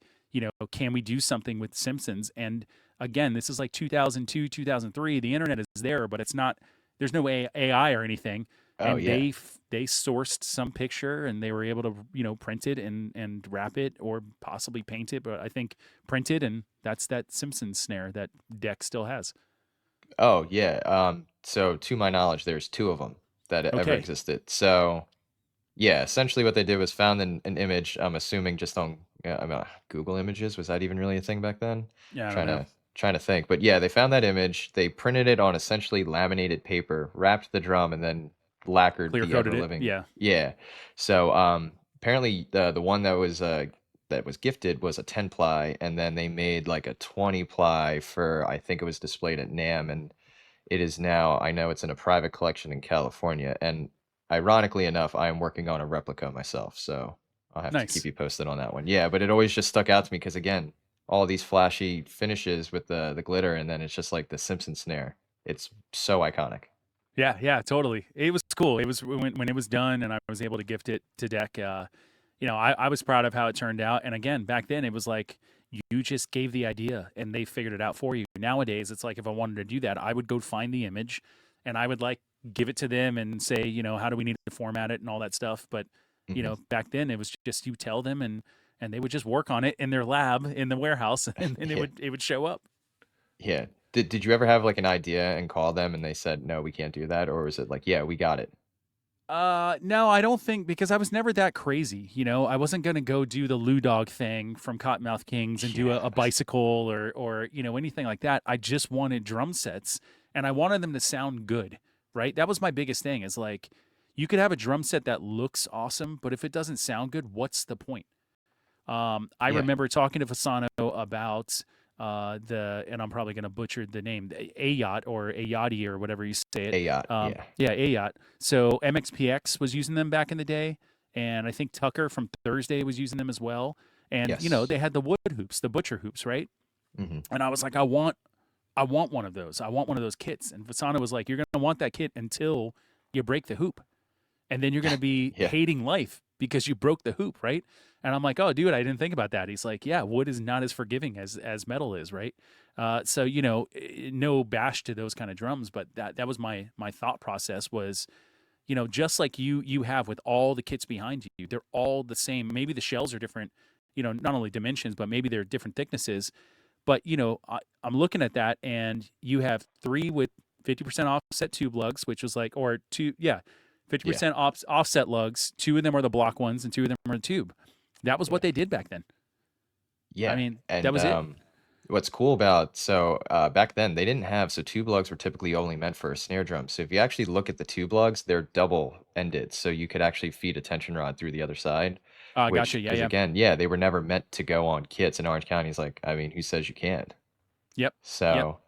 Can we do something with Simpsons? And again, this is like 2002, 2003. The internet is there, but it's not. There's no AI or anything. Oh And yeah. they sourced some picture and they were able to print it and wrap it or possibly paint it. But I think print it, and that's that Simpsons snare that Deck still has. Oh yeah. So to my knowledge, there's two of them that ever Okay, existed. So yeah, essentially what they did was found an image, I'm assuming just on Google Images. Was that even really a thing back then? yeah, I don't Trying know. to trying to think. But yeah, they found that image, they printed it on essentially laminated paper, wrapped the drum, and then lacquered Clear the coated ever it. living. Yeah. Yeah. So apparently the one that was gifted was a 10 ply, and then they made like a 20 ply for I think it was displayed at NAMM, and it is now, I know it's in a private collection in California, and ironically enough, I am working on a replica myself, so I'll have to keep Nice. you posted on that one. Yeah, but it always just stuck out to me because again, all these flashy finishes with the glitter, and then it's just like the Simpson snare. It's so iconic. Yeah, yeah, totally. It was cool. It was when it was done and I was able to gift it to Deck. I was proud of how it turned out. And again, back then it was like you just gave the idea and they figured it out for you. Nowadays, it's like if I wanted to do that, I would go find the image and I would like give it to them and say, how do we need to format it and all that stuff. But Hmm. back then it was just you tell them and they would just work on it in their lab in the warehouse and then Yeah, it would show up. yeah. Did you ever have like an idea and call them and they said no, we can't do that, or was it like yeah, we got it? No, I don't think because I was never that crazy. I wasn't gonna go do the Lou Dog thing from Cottonmouth Kings and do a Yes. bicycle or anything like that. I just wanted drum sets and I wanted them to sound good, right? That was my biggest thing. Is like you could have a drum set that looks awesome, but if it doesn't sound good, what's the point? I Yeah. remember talking to Fasano about and I'm probably going to butcher the name, a yacht or a yachty or whatever you say it. A yacht. Yeah. Yeah, a yacht. So MXPX was using them back in the day, and I think Tucker from Thursday was using them as well. And Yes. they had the wood hoops, the butcher hoops, right? Hmm. And I was like, I want one of those. I want one of those kits. And Fasano was like, you're going to want that kit until you break the hoop and then you're going to be Yeah. hating life because you broke the hoop, right? And I'm like, oh, dude, I didn't think about that. He's like, yeah, wood is not as forgiving as metal is, right? So no bash to those kind of drums, but that was my thought process was, just like you have with all the kits behind you, they're all the same. Maybe the shells are different, not only dimensions, but maybe they're different thicknesses. But I'm looking at that, and you have three with 50% offset tube lugs, which was like, or two, yeah, Yeah. 50% offset lugs. Two of them are the block ones, and two of them are the tube. That was Yeah. what they did back then. I Yeah. mean, that And was it. what's cool about back then they didn't have, so tube lugs were typically only meant for a snare drum. So if you actually look at the tube lugs, they're double ended, so you could actually feed a tension rod through the other side. Gotcha. Which, Yeah, because yeah. again, yeah, they were never meant to go on kits. And Orange County's like, I mean, who says you can't? Yep. Yep. So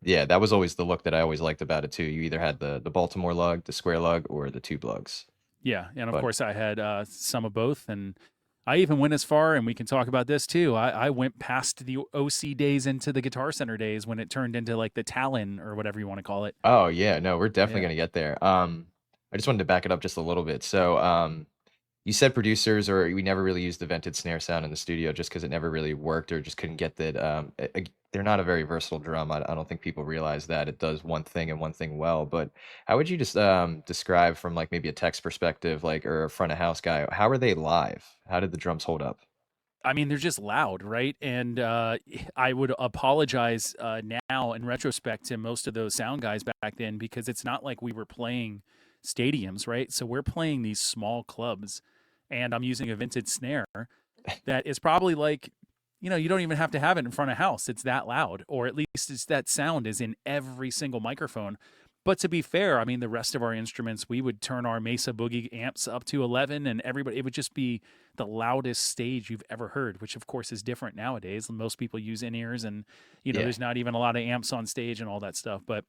yeah, that was always the look that I always liked about it too. You either had the Baltimore lug, the square lug, or the tube lugs. Yeah. And of But course, I had some of both. And I even went as far, and we can talk about this too. I went past the OC days into the Guitar Center days when it turned into like the Talon or whatever you want to call it. oh yeah, no, we're definitely Yeah. gonna get there. I just wanted to back it up just a little bit. So you said producers, or we never really used the vented snare sound in the studio just because it never really worked, or just couldn't get that. They're not a very versatile drum. I don't think people realize that it does one thing and one thing well. But how would you just describe from like maybe a text perspective, like, or a front of house guy, how are they live? How did the drums hold up? I mean, they're just loud, right? And I would apologize now in retrospect to most of those sound guys back then because it's not like we were playing stadiums, right? So we're playing these small clubs, and I'm using a vintage snare that is probably like, you don't even have to have it in front of house. It's that loud, or at least it's that sound is in every single microphone. But to be fair, I mean, the rest of our instruments, we would turn our Mesa Boogie amps up to 11, and everybody, it would just be the loudest stage you've ever heard, which of course is different nowadays. Most people use in ears, and Yeah. there's not even a lot of amps on stage and all that stuff. But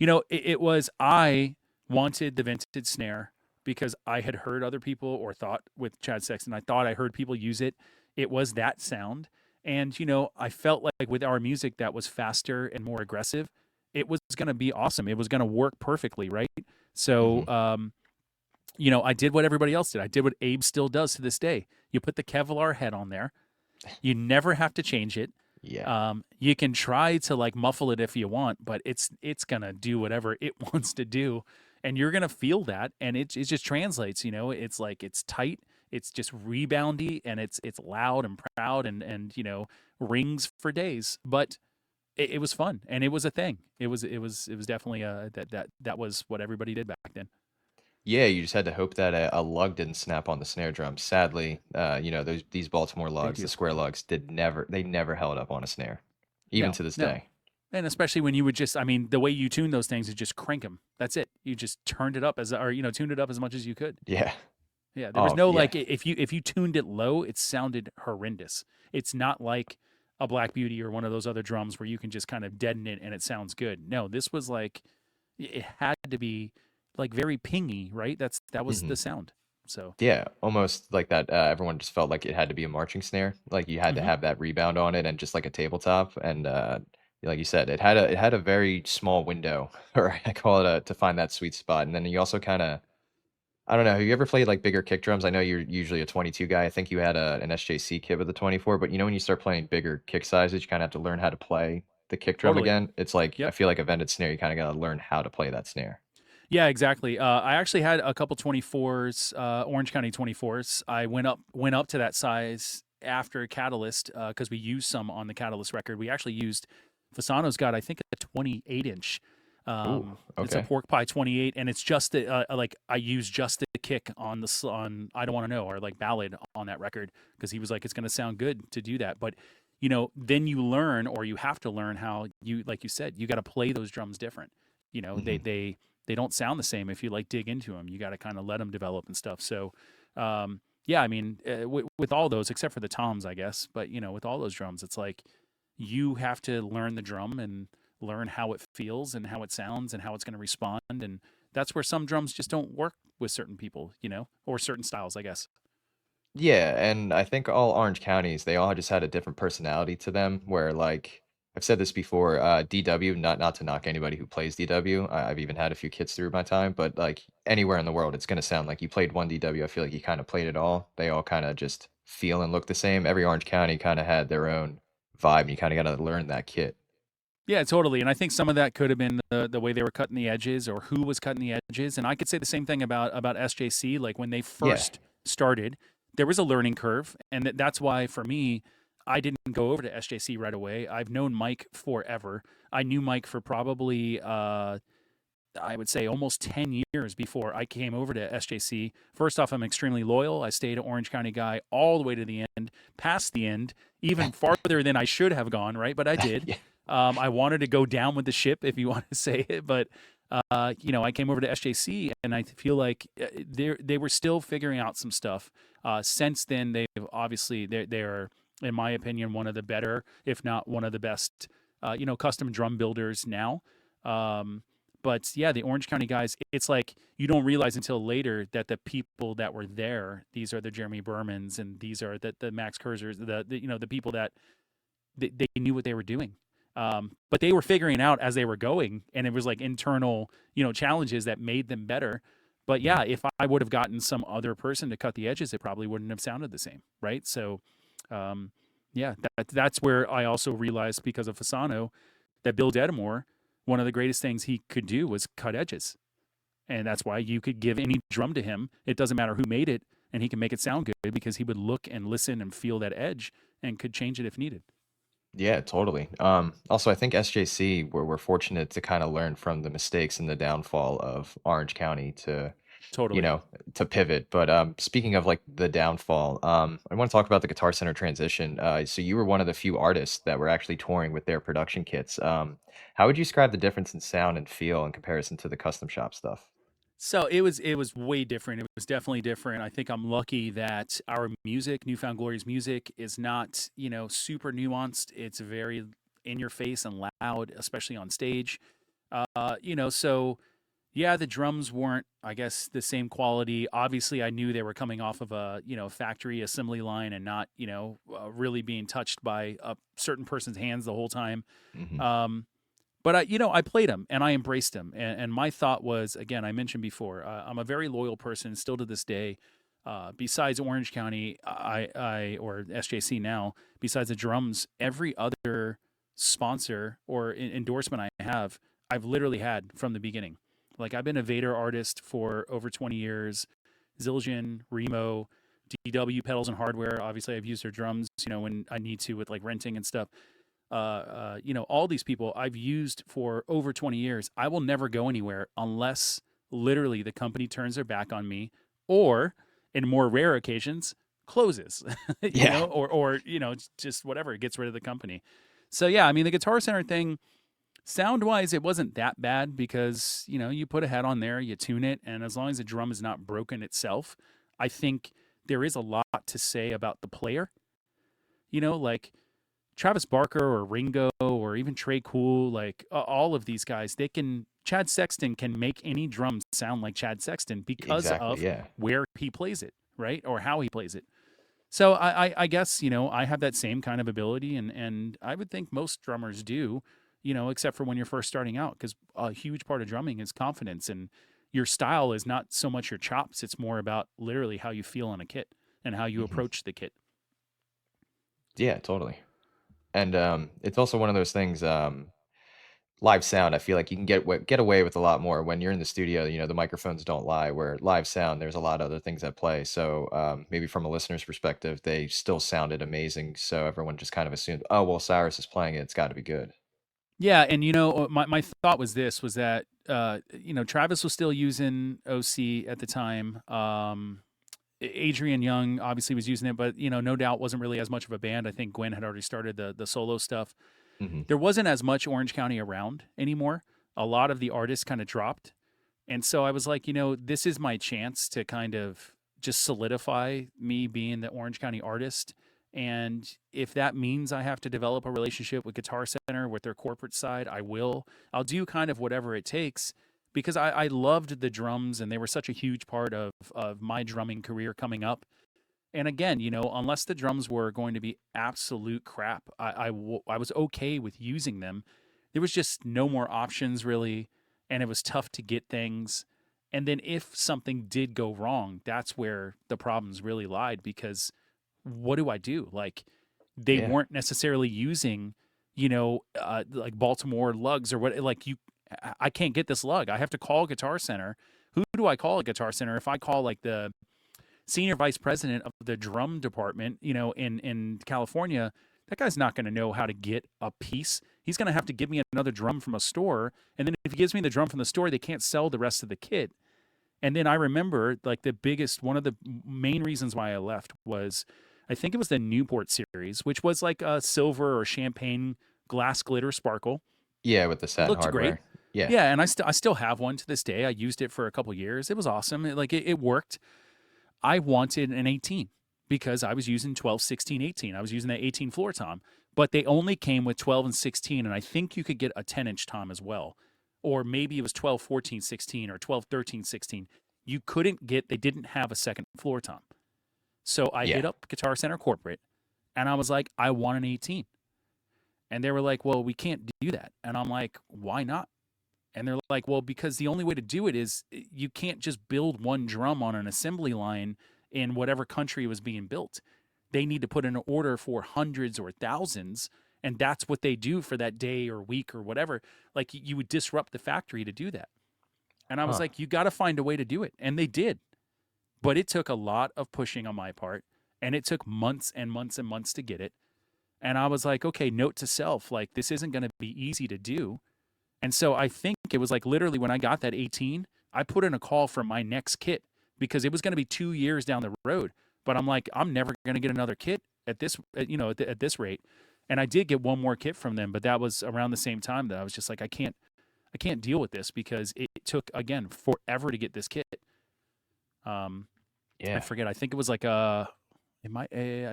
it was I wanted the vintage snare because I had heard other people or thought with Chad Sexton, I thought I heard people use it. It was that sound. And, I felt like with our music that was faster and more aggressive, it was going to be awesome. It was going to work perfectly, right? So, Hmm. I did what everybody else did. I did what Abe still does to this day. You put the Kevlar head on there. You never have to change it. Yeah. You can try to like muffle it if you want, but it's gonna do whatever it wants to do, and you're gonna feel that, and it just translates. It's like it's tight, it's just reboundy, and it's loud and proud, and rings for days. But it was fun, and it was a thing. It was definitely that was what everybody did back then. Yeah, you just had to hope that a lug didn't snap on the snare drum. Sadly, these Baltimore They lugs, the do. square lugs, they never held up on a snare, even No, to this no. day. And especially when you would just, I mean, the way you tune those things is just crank them. That's it. You just turned it up tuned it up as much as you could. Yeah. Yeah, there was Oh, no yeah. like if you tuned it low, it sounded horrendous. It's not like a Black Beauty or one of those other drums where you can just kind of deaden it and it sounds good. No, this was like it had to be like very pingy, right? That was Hmm. the sound. So, Yeah, almost like that. Everyone just felt like it had to be a marching snare. Like you had to mhm. have that rebound on it, and just like a tabletop. And like you said, it had a very small window, or I call it to find that sweet spot. And then you also kind of, I don't know. Have you ever played like bigger kick drums? I know you're usually a 22 guy. I think you had an SJC kit with a 24, but when you start playing bigger kick sizes, you kind of have to learn how to play the kick drum Totally. again. It's like I Yep. feel like a vented snare. You kind of got to learn how to play that snare. Yeah, exactly. I actually had a couple 24s, Orange County 24s. I went up to that size after Catalyst because we used some on the Catalyst record. We actually used Fasano's got I think a 28 inch. Ooh, It's a okay. pork pie 28, and it's just the, like I use just the kick on on I Don't Want to Know or like ballad on that record because he was like it's going to sound good to do that. But then you learn or you have to learn how you like you said you got to play those drums different. Hmm. They don't sound the same if you like dig into them. You got to kind of let them develop and stuff. So, yeah, I mean, with all those, except for the toms, I guess, but with all those drums, it's like you have to learn the drum and learn how it feels and how it sounds and how it's going to respond. And that's where some drums just don't work with certain people, or certain styles, I guess. Yeah, and I think all Orange Counties, they all just had a different personality to them. Where like I've said this before, DW, not to knock anybody who plays DW. I've even had a few kits through my time, but like anywhere in the world, it's gonna sound like you played one DW. I feel like you kind of played it all. They all kind of just feel and look the same. Every Orange County kind of had their own vibe, and you kind of got to learn that kit. Yeah, totally. And I think some of that could have been the way they were cutting the edges or who was cutting the edges. And I could say the same thing about SJC. Like when they Yeah. first started, there was a learning curve, and that's why for me, I didn't go over to SJC right away. I've known Mike forever. I knew Mike for probably I would say almost 10 years before I came over to SJC. First off, I'm extremely loyal. I stayed an Orange County guy all the way to the end, past the end, even farther than I should have gone, right? But I did. Yeah. I wanted to go down with the ship, if you want to say it, but I came over to SJC, and I feel like they were still figuring out some stuff. Since then, they've obviously they're in my opinion one of the better, if not one of the best, custom drum builders now. Um, but yeah, the Orange County guys, it's like you don't realize until later that the people that were there, these are the Jeremy Bermans and these are the Max Kurzers, the people that they knew what they were doing. But they were figuring out as they were going, and it was like internal, challenges that made them better. But Mhm. yeah, if I would have gotten some other person to cut the edges, it probably wouldn't have sounded the same, right? So, um, yeah, that's where I also realized because of Fasano that Bill Dedamore, one of the greatest things he could do was cut edges, and that's why you could give any drum to him. It doesn't matter who made it, and he can make it sound good because he would look and listen and feel that edge and could change it if needed. Yeah, totally. Also, I think SJC we're fortunate to kind of learn from the mistakes and the downfall of Orange County you Totally. know, to pivot. But speaking of like the downfall, I want to talk about the Guitar Center transition. So you were one of the few artists that were actually touring with their production kits. How would you describe the difference in sound and feel in comparison to the custom shop stuff? So it was way different. It was definitely different. I think I'm lucky that our music, Newfound Glory's music, is not super nuanced. It's very in your face and loud, especially on stage. So yeah, the drums weren't, I guess, the same quality. Obviously, I knew they were coming off of a factory assembly line and not really being touched by a certain person's hands the whole time. Hmm. Um, but I played them and I embraced them. And my thought was, again, I mentioned before, I'm a very loyal person still to this day. Besides Orange County, or SJC now, besides the drums, every other sponsor or endorsement I have, I've literally had from the beginning. Like I've been a Vader artist for over 20 years. Zildjian, Remo, DW pedals and hardware. Obviously, I've used their drums, when I need to with like renting and stuff. All these people I've used for over 20 years. I will never go anywhere unless literally the company turns their back on me or in more rare occasions closes, Yeah. or just whatever, gets rid of the company. So yeah, I mean the Guitar Center thing sound wise it wasn't that bad because, you put a head on there, you tune it, and as long as the drum is not broken itself, I think there is a lot to say about the player. Like Travis Barker or Ringo or even Trey Cool, like all of these guys, Chad Sexton can make any drum sound like Chad Sexton because Exactly. of Yeah. where he plays it, right? Or how he plays it. So I guess, I have that same kind of ability, and I would think most drummers do, except for when you're first starting out, because a huge part of drumming is confidence, and your style is not so much your chops. It's more about literally how you feel on a kit and how you hmm approach the kit. Yeah, totally. And it's also one of those things. Live sound, I feel like you can get away with a lot more when you're in the studio. The microphones don't lie. Where live sound, there's a lot of other things at play. So maybe from a listener's perspective, they still sounded amazing. So everyone just kind of assumed, oh well, Cyrus is playing it. It's got to be good. Yeah, and my thought was that Travis was still using OC at the time. Adrian Young obviously was using it, but no doubt wasn't really as much of a band. I think Gwen had already started the solo stuff. hmm There wasn't as much Orange County around anymore. A lot of the artists kind of dropped. And so I was like, this is my chance to kind of just solidify me being the Orange County artist. And if that means I have to develop a relationship with Guitar Center, with their corporate side, I will. I'll do kind of whatever it takes because I loved the drums and they were such a huge part of my drumming career coming up. And again, unless the drums were going to be absolute crap, I was okay with using them. There was just no more options really, and it was tough to get things. And then if something did go wrong, that's where the problems really lied because what do I do? Like they Yeah. weren't necessarily using, like Baltimore lugs or what. Like I can't get this lug. I have to call Guitar Center. Who do I call at Guitar Center? If I call like the senior vice president of the drum department, in California, that guy's not going to know how to get a piece. He's going to have to give me another drum from a store. And then if he gives me the drum from the store, they can't sell the rest of the kit. And then I remember like one of the main reasons why I left was I think it was the Newport series, which was like a silver or champagne glass glitter sparkle. Yeah, with the It satin looked great. hardware. Yeah. Yeah, and I still have one to this day. I used it for a couple years. It was awesome. It worked. I wanted an 18 because I was using 12, 16, 18. I was using that 18 floor tom, but they only came with 12 and 16. And I think you could get a 10-inch tom as well. Or maybe it was 12, 14, 16 or 12, 13, 16. They didn't have a second floor tom. So I Yeah. hit up Guitar Center Corporate and I was like, I want an 18. And they were like, well, we can't do that. And I'm like, why not? And they're like, well, because the only way to do it is you can't just build one drum on an assembly line in whatever country was being built. They need to put in an order for hundreds or thousands. And that's what they do for that day or week or whatever. Like you would disrupt the factory to do that. And I was Huh. like, you got to find a way to do it. And they did. But it took a lot of pushing on my part. And it took months and months and months to get it. And I was like, okay, note to self, like this isn't going to be easy to do. And so I think it was like literally when I got that 18, I put in a call for my next kit because it was going to be 2 years down the road. But I'm like, I'm never going to get another kit at this, at this rate. And I did get one more kit from them, but that was around the same time that I was just like, I can't deal with this because it took again forever to get this kit. I Yeah. forget. I think it was like I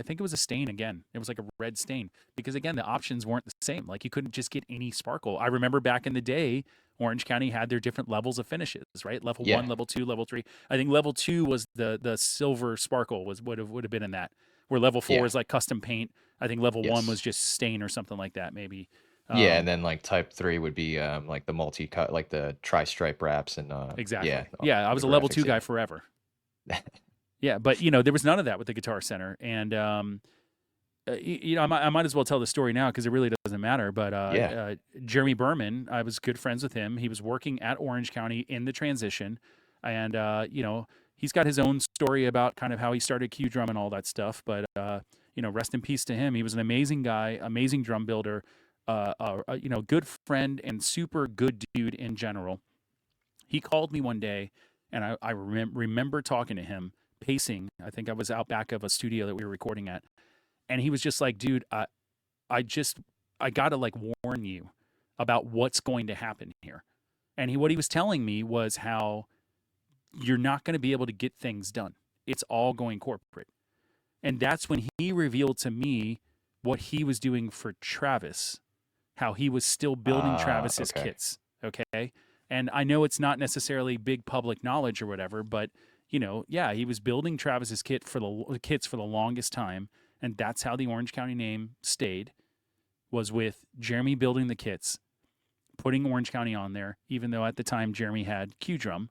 think it was a stain again. It was like a red stain because again, the options weren't the same. Like you couldn't just get any sparkle. I remember back in the day, Orange County had their different levels of finishes, right? Level Yeah. 1, level 2, level 3. I think level 2 was the silver sparkle would have been in that. Where level 4 Yeah. is like custom paint. I think level 1 was Yes. just stain or something like that, maybe. Yeah, and then like type 3 would be like the multi-cut, like the tri-stripe wraps and Exactly. all Yeah, I the was a level graphics. 2 guy forever. Yeah, but there was none of that with the Guitar Center, and I might as well tell the story now because it really doesn't matter. But Yeah. Jeremy Berman, I was good friends with him. He was working at Orange County in the transition, and he's got his own story about kind of how he started Q drum and all that stuff. But rest in peace to him. He was an amazing guy, amazing drum builder, good friend and super good dude in general. He called me one day, and I remember talking to him pacing. I think I was out back of a studio that we were recording at, and he was just like, "Dude, I gotta like warn you about what's going to happen here." And what he was telling me was how you're not going to be able to get things done. It's all going corporate, and that's when he revealed to me what he was doing for Travis, how he was still building Travis's Okay. kits. Okay. And I know it's not necessarily big public knowledge or whatever, but yeah, he was building Travis's kits for the longest time. And that's how the Orange County name stayed, was with Jeremy building the kits, putting Orange County on there, even though at the time Jeremy had Q Drum,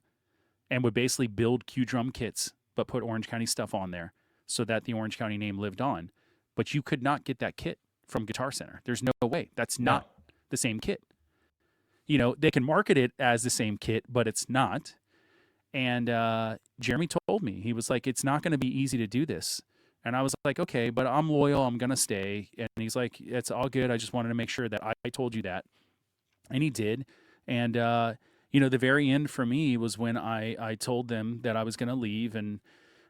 and would basically build Q Drum kits, but put Orange County stuff on there so that the Orange County name lived on. But you could not get that kit from Guitar Center. There's no way. That's No. not the same kit. They can market it as the same kit, but it's not. And Jeremy told me, he was like, it's not going to be easy to do this. And I was like, okay, but I'm loyal. I'm going to stay. And he's like, it's all good. I just wanted to make sure that I told you that. And he did. And, the very end for me was when I told them that I was going to leave. And,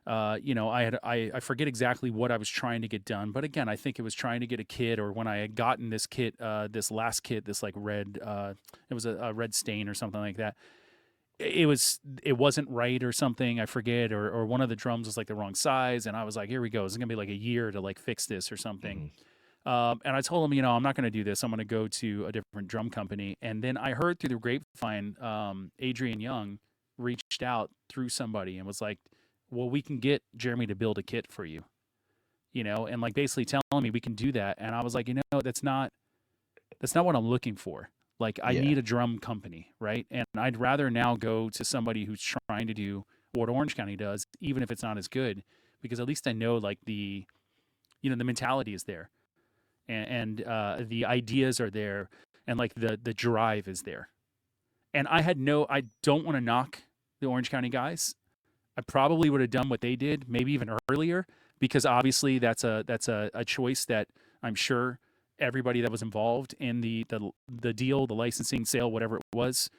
I forget exactly what I was trying to get done. But again, I think it was trying to get a kit, or when I had gotten this kit, this last kit, this like red, it was a red stain or something like that. It wasn't right or something, I forget, or one of the drums was like the wrong size, and I was like, here we go, it's gonna be like a year to like fix this or something. And I told him, I'm not gonna do this, I'm gonna go to a different drum company. And then I heard through the grapevine, Adrian Young reached out through somebody and was like, well, we can get Jeremy to build a kit for you, and like basically telling me we can do that. And I was like, that's not what I'm looking for. Like, I Yeah. need a drum company, right? And I'd rather now go to somebody who's trying to do what Orange County does, even if it's not as good, because at least I know like the mentality is there, and the ideas are there, and like the drive is there. And I don't want to knock the Orange County guys. I probably would have done what they did, maybe even earlier, because obviously that's a choice that I'm sure everybody that was involved in the deal, the licensing sale, whatever it was,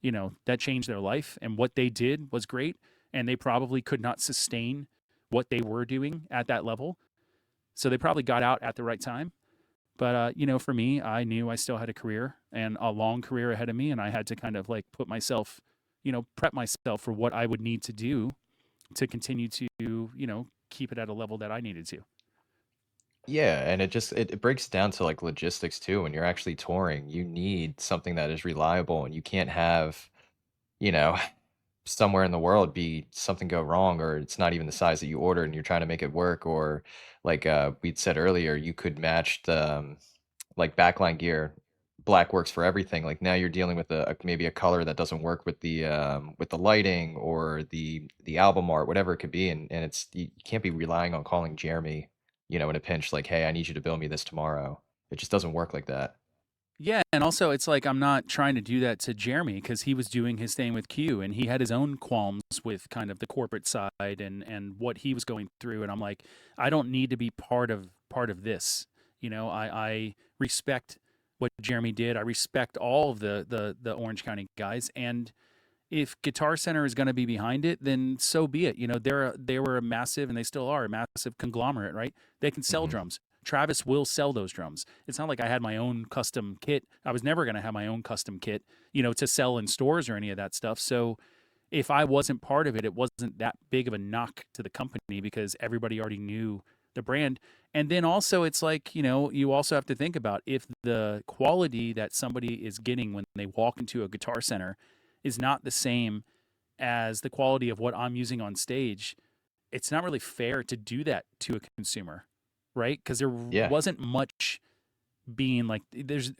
that changed their life. And what they did was great. And they probably could not sustain what they were doing at that level. So they probably got out at the right time. But, for me, I knew I still had a career and a long career ahead of me. And I had to kind of like put myself, prep myself for what I would need to do to continue to, keep it at a level that I needed to. Yeah, and it breaks down to like logistics too. When you're actually touring, you need something that is reliable, and you can't have, you know, somewhere in the world be something go wrong, or it's not even the size that you ordered and you're trying to make it work, or like we'd said earlier, you could match the like backline gear. Black works for everything. Like now you're dealing with maybe a color that doesn't work with the lighting or the album art, whatever it could be, and it's you can't be relying on calling Jeremy, in a pinch, like, hey, I need you to build me this tomorrow. It just doesn't work like that. Yeah, and also it's like I'm not trying to do that to Jeremy because he was doing his thing with Q and he had his own qualms with kind of the corporate side and what he was going through. And I'm like, I don't need to be part of this. I respect what Jeremy did. I respect all of the Orange County guys. And if Guitar Center is going to be behind it, then so be it. They were a massive, and they still are a massive conglomerate, right? They can sell Hmm. drums. Travis will sell those drums. It's not like I had my own custom kit. I was never going to have my own custom kit, to sell in stores or any of that stuff. So if I wasn't part of it, it wasn't that big of a knock to the company because everybody already knew the brand. And then also it's like, you also have to think about if the quality that somebody is getting when they walk into a Guitar Center is not the same as the quality of what I'm using on stage, it's not really fair to do that to a consumer, right? Because there Yeah. wasn't much being like there's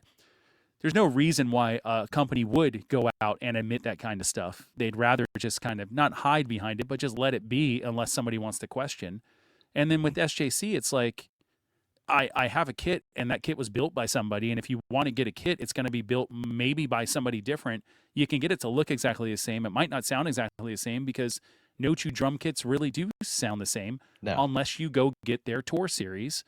no reason why a company would go out and admit that kind of stuff. They'd rather just kind of not hide behind it, but just let it be unless somebody wants to question. And then with SJC, it's like I have a kit and that kit was built by somebody. And if you want to get a kit, it's going to be built maybe by somebody different. You can get it to look exactly the same. It might not sound exactly the same because no two drum kits really do sound the same No. unless you go get their tour series,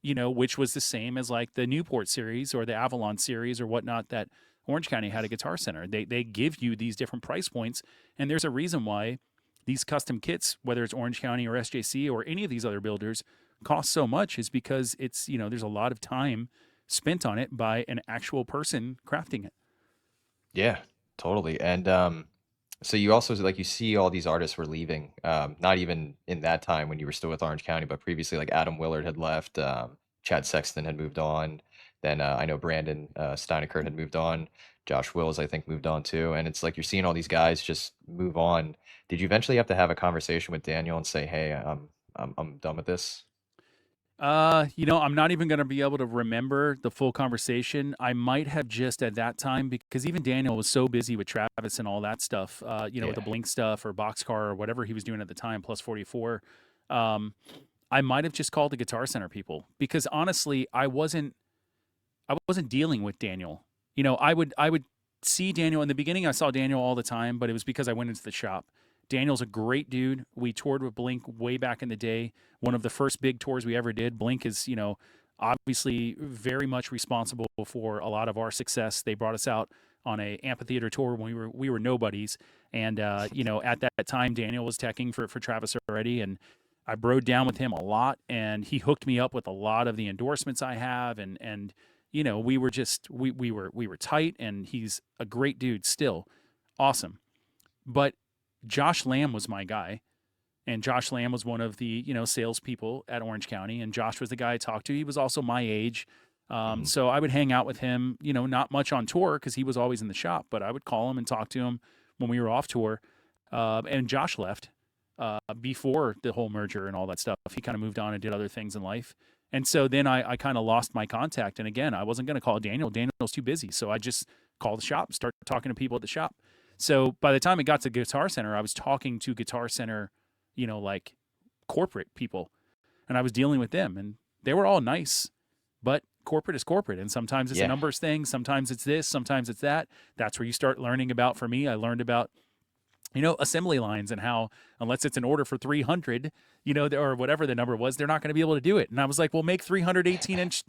which was the same as like the Newport series or the Avalon series or whatnot that Orange County had a Guitar Center. They give you these different price points. And there's a reason why these custom kits, whether it's Orange County or SJC or any of these other builders, cost so much is because it's, there's a lot of time spent on it by an actual person crafting it. Yeah, totally. And so you also like you see all these artists were leaving, not even in that time when you were still with Orange County, but previously like Adam Willard had left, Chad Sexton had moved on. Then I know Brandon Steinekert had moved on. Josh Wills, I think, moved on too. And it's like you're seeing all these guys just move on. Did you eventually have to have a conversation with Daniel and say, "Hey, I'm done with this"? I'm not even going to be able to remember the full conversation. I might have just at that time, because even Daniel was so busy with Travis and all that stuff, with the Yeah. Blink stuff or Boxcar or whatever he was doing at the time, plus 44. Um, I might have just called the Guitar Center people because honestly, I wasn't dealing with Daniel. I would see Daniel in the beginning. I saw Daniel all the time, but it was because I went into the shop. Daniel's a great dude. We toured with Blink way back in the day. One of the first big tours we ever did. Blink is, obviously very much responsible for a lot of our success. They brought us out on a amphitheater tour when we were nobodies, and at that time Daniel was teching for Travis already, and I broed down with him a lot, and he hooked me up with a lot of the endorsements I have, and we were just we were tight, and he's a great dude still, awesome. But Josh Lamb was my guy, and Josh Lamb was one of the salespeople at Orange County, and Josh was the guy I talked to. He was also my age, Mhm. so I would hang out with him. Not much on tour because he was always in the shop, but I would call him and talk to him when we were off tour. And Josh left before the whole merger and all that stuff. He kind of moved on and did other things in life. And so then I kind of lost my contact. And again, I wasn't going to call Daniel. Daniel's too busy. So I just called the shop, start talking to people at the shop. So by the time it got to Guitar Center, I was talking to Guitar Center, like corporate people, and I was dealing with them, and they were all nice, but corporate is corporate, and sometimes it's a Yeah. numbers thing, sometimes it's this, sometimes it's that. That's where you start learning about. For me, I learned about assembly lines and how unless it's an order for 300, or whatever the number was, they're not going to be able to do it. And I was like, well, make 318-inch,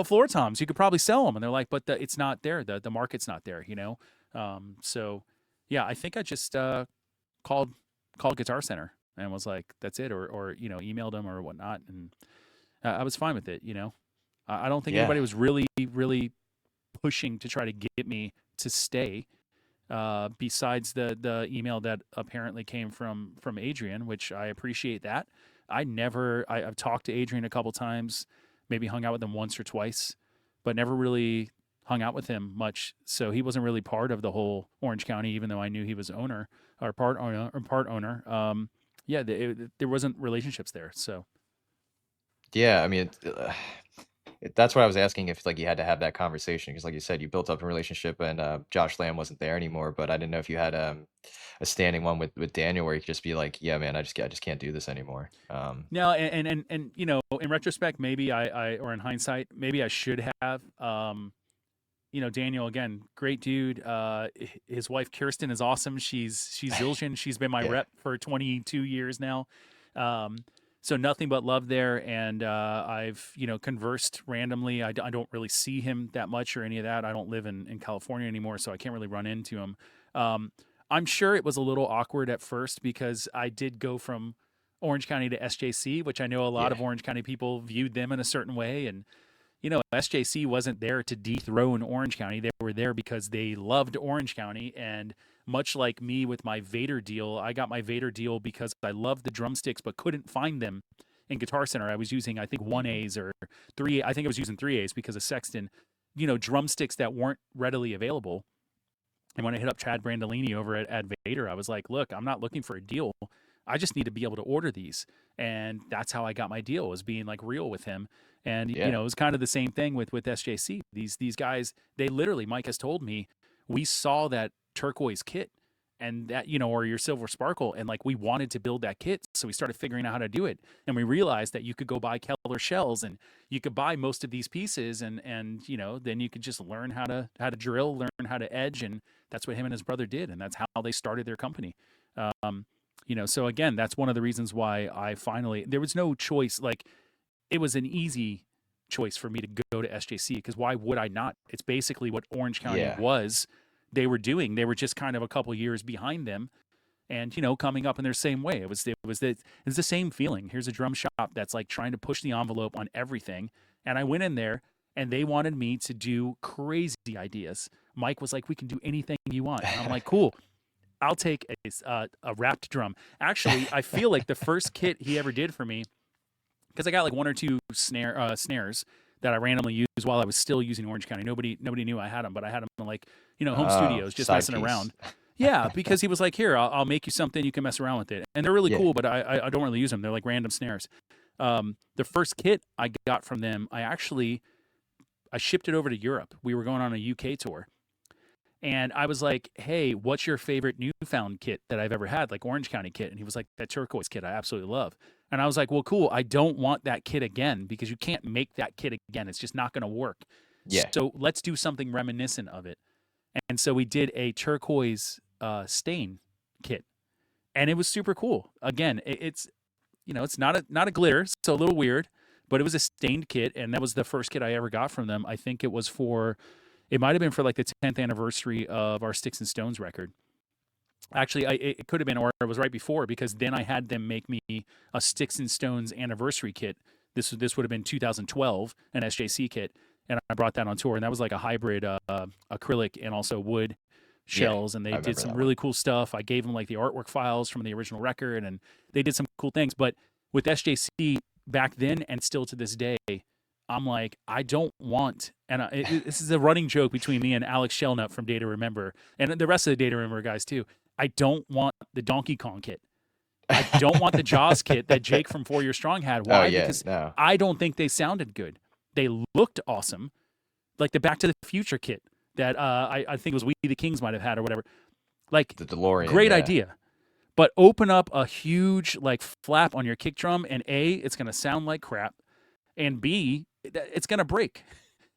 floor toms. You could probably sell them. And they're like, but it's not there. The market's not there. So yeah, I think I just called Guitar Center and was like, that's it, or emailed them or whatnot, and I was fine with it. I don't think Yeah. anybody was really really pushing to try to get me to stay. Besides the email that apparently came from Adrian, which I appreciate that. I've talked to Adrian a couple times, maybe hung out with him once or twice, but never really hung out with him much. So he wasn't really part of the whole Orange County, even though I knew he was owner or part owner or part owner. Yeah, there wasn't relationships there. So Yeah. I mean, that's what I was asking if like you had to have that conversation because, like you said, you built up a relationship, and Josh Lamb wasn't there anymore. But I didn't know if you had a standing one with Daniel where you could just be like, "Yeah, man, I just can't do this anymore." no, and in retrospect, maybe or in hindsight, maybe I should have. Daniel, again, great dude. His wife Kirsten is awesome. She's Zildjian. She's been my Yeah. rep for 22 years now. Um, so nothing but love there. And I've conversed randomly. I don't really see him that much or any of that. I don't live in California anymore, so I can't really run into him. Um, I'm sure it was a little awkward at first because I did go from Orange County to SJC, which I know a lot Yeah. of Orange County people viewed them in a certain way, and SJC wasn't there to dethrone Orange County. They were there because they loved Orange County. And much like me with my Vader deal, I got my Vader deal because I loved the drumsticks but couldn't find them in Guitar Center. I was using, I think, 1As or 3. I think I was using 3As because of Sexton, drumsticks that weren't readily available. And when I hit up Chad Brandolini over at Vader, I was like, look, I'm not looking for a deal. I just need to be able to order these. And that's how I got my deal, was being like real with him. And, Yeah. it was kind of the same thing with SJC. These guys, they literally, Mike has told me, we saw that turquoise kit and that, or your silver sparkle. And like, we wanted to build that kit. So we started figuring out how to do it. And we realized that you could go buy Keller shells and you could buy most of these pieces. And then you could just learn how to drill, learn how to edge. And that's what him and his brother did. And that's how they started their company. So again, that's one of the reasons why there was no choice. Like, it was an easy choice for me to go to SJC because why would I not? It's basically what Orange County Yeah. was. They were doing. They were just kind of a couple years behind them, and coming up in their same way. It's the same feeling. Here's a drum shop that's like trying to push the envelope on everything, and I went in there and they wanted me to do crazy ideas. Mike was like, "We can do anything you want," and I'm like, "Cool." I'll take a wrapped drum. Actually, I feel like the first kit he ever did for me because I got like one or two snares that I randomly used while I was still using Orange County. Nobody knew I had them, but I had them in like, home Oh, studios, just side messing piece. around. Yeah, because he was like, here, I'll make you something, you can mess around with it, and they're really Yeah. cool. But I don't really use them. They're like random snares. The first kit I got from them, I shipped it over to Europe. We were going on a UK tour. And I was like, hey, what's your favorite newfound kit that I've ever had, like Orange County kit? And he was like, that turquoise kit I absolutely love. And I was like, well, cool. I don't want that kit again because you can't make that kit again. It's just not going to work. Yeah. So let's do something reminiscent of it. And so we did a turquoise stain kit. And it was super cool. Again, it's not a glitter, so a little weird, but it was a stained kit. And that was the first kit I ever got from them. I think it might have been for like the 10th anniversary of our Sticks and Stones record. Actually, it could have been, or it was right before, because then I had them make me a Sticks and Stones anniversary kit. This would have been 2012, an SJC kit, and I brought that on tour, and that was like a hybrid acrylic and also wood Yeah. shells, and I they did remember some that one. really cool stuff. I gave them like the artwork files from the original record, and they did some cool things. But with SJC back then and still to this day, I'm like, I don't want, and this is a running joke between me and Alex Shellnut from Day to Remember, and the rest of the Day to Remember guys too. I don't want the Donkey Kong kit. I don't want the Jaws kit that Jake from 4 Year Strong had. Oh Why? yeah, Because no. I don't think they sounded good. They looked awesome, like the Back to the Future kit that I think it was We the Kings might have had or whatever. Like, The DeLorean, great yeah. idea. But open up a huge like flap on your kick drum, and A, it's gonna sound like crap, and B, it's gonna break.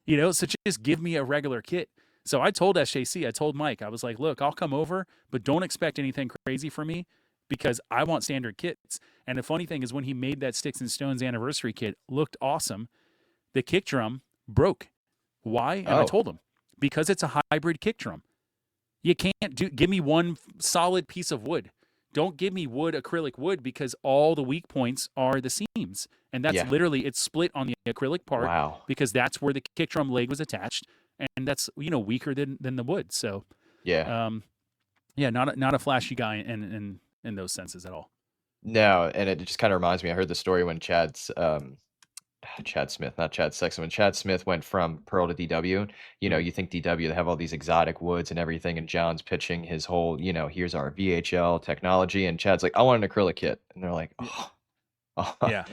So just give me a regular kit. So I told SJC, I told Mike, I was like, look, I'll come over, but don't expect anything crazy from me because I want standard kits. And the funny thing is, when he made that Sticks and Stones anniversary kit, looked awesome. The kick drum broke. Why? And I Oh, told him, because it's a hybrid kick drum. You can't give me one solid piece of wood. Don't give me acrylic wood, because all the weak points are the seams. And that's yeah. literally, it's split on the acrylic part Wow. because that's where the kick drum leg was attached. And that's, weaker than the wood. So, Yeah. um, yeah, not a flashy guy in those senses at all. No, and it just kind of reminds me. I heard the story when Chad Smith, not Chad Sexton. When Chad Smith went from Pearl to DW, Mhm. you think DW, they have all these exotic woods and everything, and John's pitching his whole, here's our VHL technology, and Chad's like, I want an acrylic kit, and they're like, oh, oh, Yeah.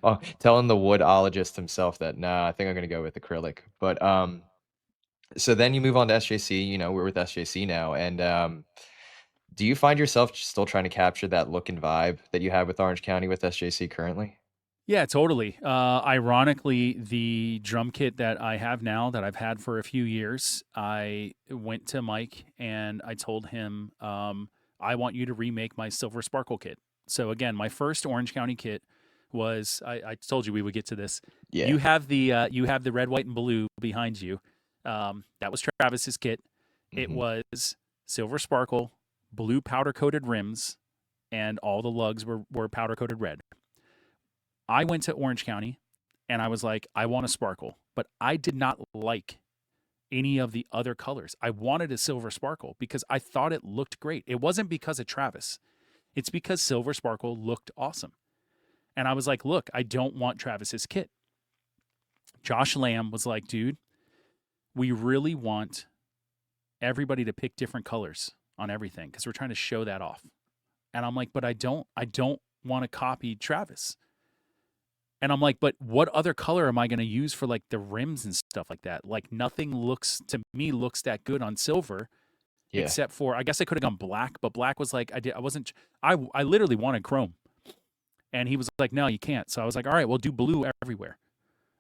oh, telling the woodologist himself that, nah, I think I'm gonna go with acrylic. But so then you move on to SJC. We're with SJC now, and do you find yourself still trying to capture that look and vibe that you have with Orange County with SJC currently? Yeah, totally. Ironically, the drum kit that I have now, that I've had for a few years, I went to Mike and I told him, I want you to remake my Silver Sparkle kit. So again, my first Orange County kit was, I told you we would get to this. Yeah. You have the red, white, and blue behind you. That was Travis's kit. It Hmm. was Silver Sparkle, blue powder coated rims, and all the lugs were powder coated red. I went to Orange County and I was like, I want a sparkle, but I did not like any of the other colors. I wanted a silver sparkle because I thought it looked great. It wasn't because of Travis, it's because silver sparkle looked awesome. And I was like, look, I don't want Travis's kit. Josh Lamb was like, dude, we really want everybody to pick different colors on everything because we're trying to show that off. And I'm like, but I don't want to copy Travis. And I'm like, but what other color am I going to use for like the rims and stuff like that? Like, nothing looks that good on silver, Yeah. except for, I guess I could have gone black, but black was like, I literally wanted chrome. And he was like, no, you can't. So I was like, all right, well, do blue everywhere.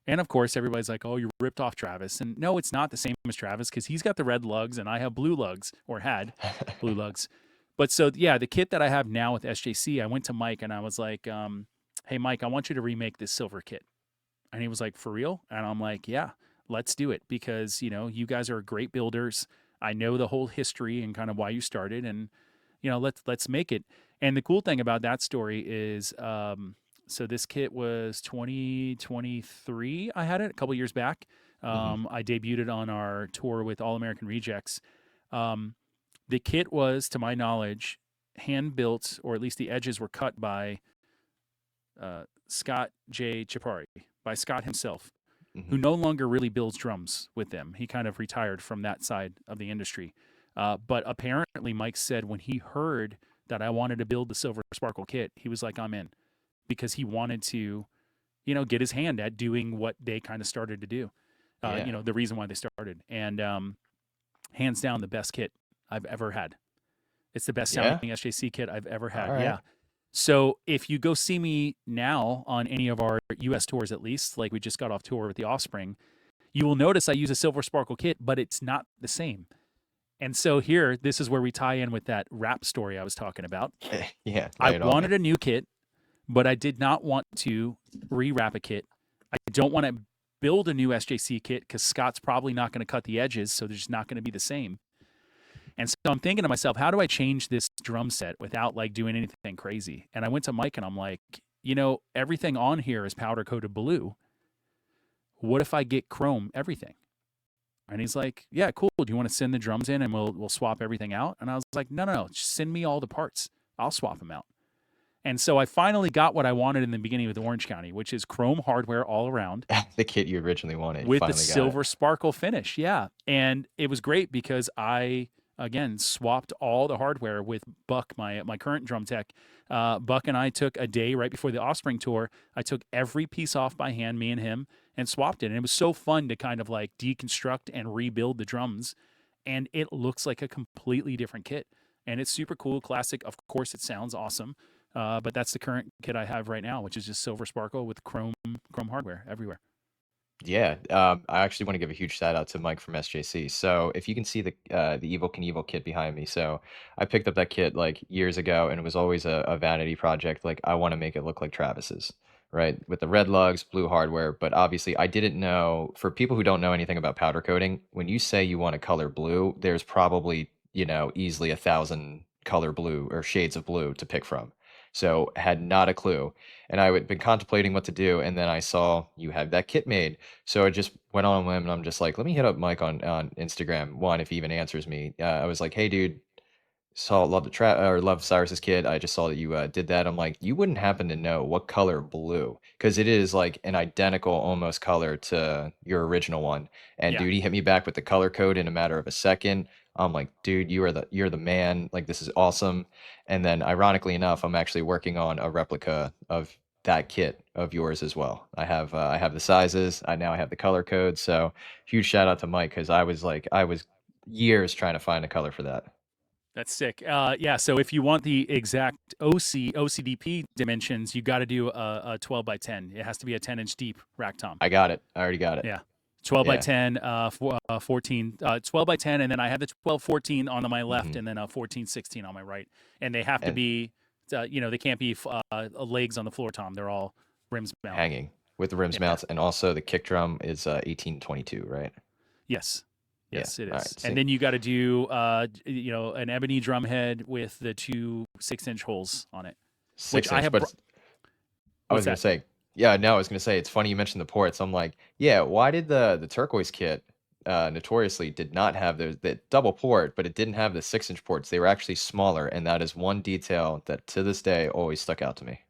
And of course, everybody's like, oh, you ripped off Travis. And no, it's not the same as Travis because he's got the red lugs and I have blue lugs, or had blue lugs. But so, yeah, the kit that I have now with SJC, I went to Mike and I was like, hey, Mike, I want you to remake this silver kit. And he was like, for real? And I'm like, yeah, let's do it because, you guys are great builders. I know the whole history and kind of why you started, and, let's make it. And the cool thing about that story is, so this kit was 2023. I had it a couple years back. Hmm. I debuted it on our tour with All American Rejects. The kit was, to my knowledge, hand built, or at least the edges were cut by Scott J. Chipari, by Scott himself, who Hmm. no longer really builds drums with them. He kind of retired from that side of the industry. But apparently, Mike said when he heard that I wanted to build the Silver Sparkle kit, he was like, I'm in, because he wanted to, get his hand at doing what they kind of started to do. Yeah. The reason why they started. And hands down, the best kit I've ever had. It's the best Yeah. sounding SJC kit I've ever All had. right. Yeah. So if you go see me now on any of our US tours, at least, like we just got off tour with the Offspring, you will notice I use a Silver Sparkle kit, but it's not the same. And so here, this is where we tie in with that rap story I was talking about. Yeah. I Lay it on wanted me. a new kit, but I did not want to re-wrap a kit. I don't want to build a new SJC kit because Scott's probably not going to cut the edges, so they're just not going to be the same. And so I'm thinking to myself, how do I change this drum set without like doing anything crazy? And I went to Mike and I'm like, everything on here is powder coated blue. What if I get chrome everything? And he's like, yeah, cool. Do you want to send the drums in and we'll swap everything out? And I was like, no, just send me all the parts. I'll swap them out. And so I finally got what I wanted in the beginning with Orange County, which is chrome hardware all around The kit you originally wanted. You with the finally got Silver it. Sparkle finish. Yeah. And it was great because I, again, swapped all the hardware with Buck, my current drum tech. Buck and I took a day right before the Offspring tour. I took every piece off by hand, me and him, and swapped it. And it was so fun to kind of like deconstruct and rebuild the drums. And it looks like a completely different kit. And it's super cool, classic. Of course, it sounds awesome. But that's the current kit I have right now, which is just Silver Sparkle with chrome hardware everywhere. Yeah, I actually want to give a huge shout out to Mike from SJC. So if you can see the Evil Knievel kit behind me, so I picked up that kit like years ago, and it was always a vanity project. Like I want to make it look like Travis's, right? With the red lugs, blue hardware. But obviously, I didn't know. For people who don't know anything about powder coating, when you say you want to color blue, there's probably easily 1,000 color blue or shades of blue to pick from. So had not a clue, and I had been contemplating what to do, and then I saw you had that kit made. So I just went on a whim and I'm just like, let me hit up Mike on Instagram. One, if he even answers me. I was like, hey, dude, love Cyrus's kid. I just saw that you did that. I'm like, you wouldn't happen to know what color blue? Because it is like an identical almost color to your original one. And Yeah. dude, he hit me back with the color code in a matter of a second. I'm like, dude, you're the man. Like this is awesome. And then ironically enough, I'm actually working on a replica of that kit of yours as well. I have the sizes. I now have the color code. So huge shout out to Mike because I was years trying to find a color for that. That's sick. Yeah. So if you want the exact OCDP dimensions, you got to do a 12 by 10. It has to be a 10-inch deep rack tom. I got it. I already got it. Yeah. 12 by Yeah. 10, 14, 12 by 10, and then I have the 12, 14 on my left, Mhm. and then 14, 16 on my right. And they have to And be, they can't be legs on the floor tom. They're all rims mounted. hanging with the rims Yeah. mounts, and also the kick drum is 1822, right? Yes. Yeah. Yes, it is. All right. And then you got to do, an ebony drum head with the two 6-inch holes on it. Six I inch, have but bro- I was What's gonna that? say, yeah, no, I was gonna say it's funny you mentioned the ports. I'm like, yeah, why did the turquoise kit notoriously did not have the double port, but it didn't have the 6-inch ports. They were actually smaller, and that is one detail that to this day always stuck out to me.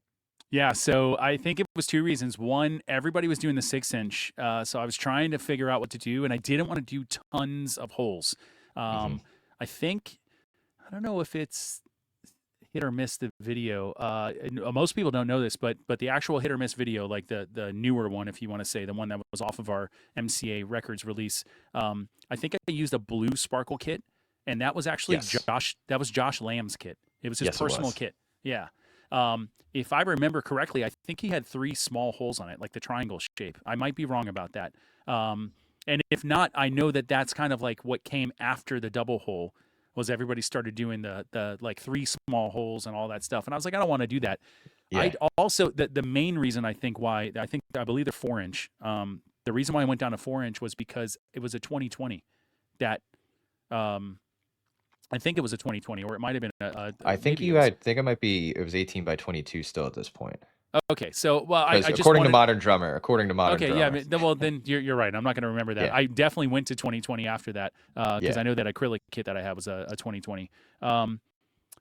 Yeah, so I think it was two reasons. One, everybody was doing the 6-inch, so I was trying to figure out what to do, and I didn't want to do tons of holes. Hmm. I think, I don't know if it's hit or miss the video. Most people don't know this, but the actual hit or miss video, like the newer one, if you want to say, the one that was off of our MCA Records release, I think I used a blue sparkle kit, and that was actually Yes. Josh Lamb's kit. It was his Yes, it personal was. kit. Yeah. If I remember correctly, I think he had 3 small holes on it, like the triangle shape. I might be wrong about that. And if not, I know that that's kind of like what came after the double hole was everybody started doing the like 3 small holes and all that stuff. And I was like, I don't want to do that. Yeah. I also, the main reason I think why, I believe they're 4-inch. The reason why I went down to 4-inch was because it was a 2020 that, I think it was a 2020, or it might have been I think maybe it was. I think it might be. It was 18 by 22 still at this point. Okay, so well, I Because just according to wanted. modern drummer, according to modern Okay, yeah. drummer, Well, then you're right. I'm not going to remember that. yeah, I definitely went to 2020 after that because yeah, I know that acrylic kit that I had was a 2020.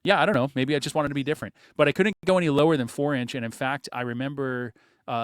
Yeah, I don't know. Maybe I just wanted to be different, but I couldn't go any lower than 4 inch. And in fact, I remember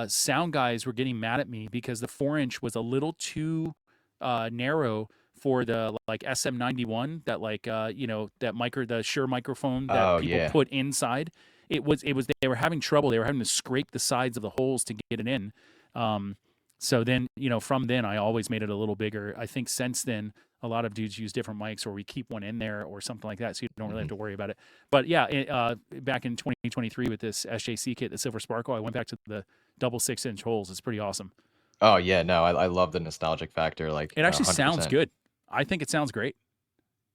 sound guys were getting mad at me because the 4 inch was a little too narrow for the like SM91, that like the Shure microphone that Oh people yeah. put inside. It was they were having trouble. They were having to scrape the sides of the holes to get it in. Um, so then, from then I always made it a little bigger. I think since then a lot of dudes use different mics, or we keep one in there or something like that, so you don't really have Mhm. to worry about it. But yeah, back in 2023 with this SJC kit, the Silver Sparkle, I went back to the double 6 inch holes. It's pretty awesome. Oh yeah, no, I love the nostalgic factor, like It actually sounds 100%. good. I think it sounds great.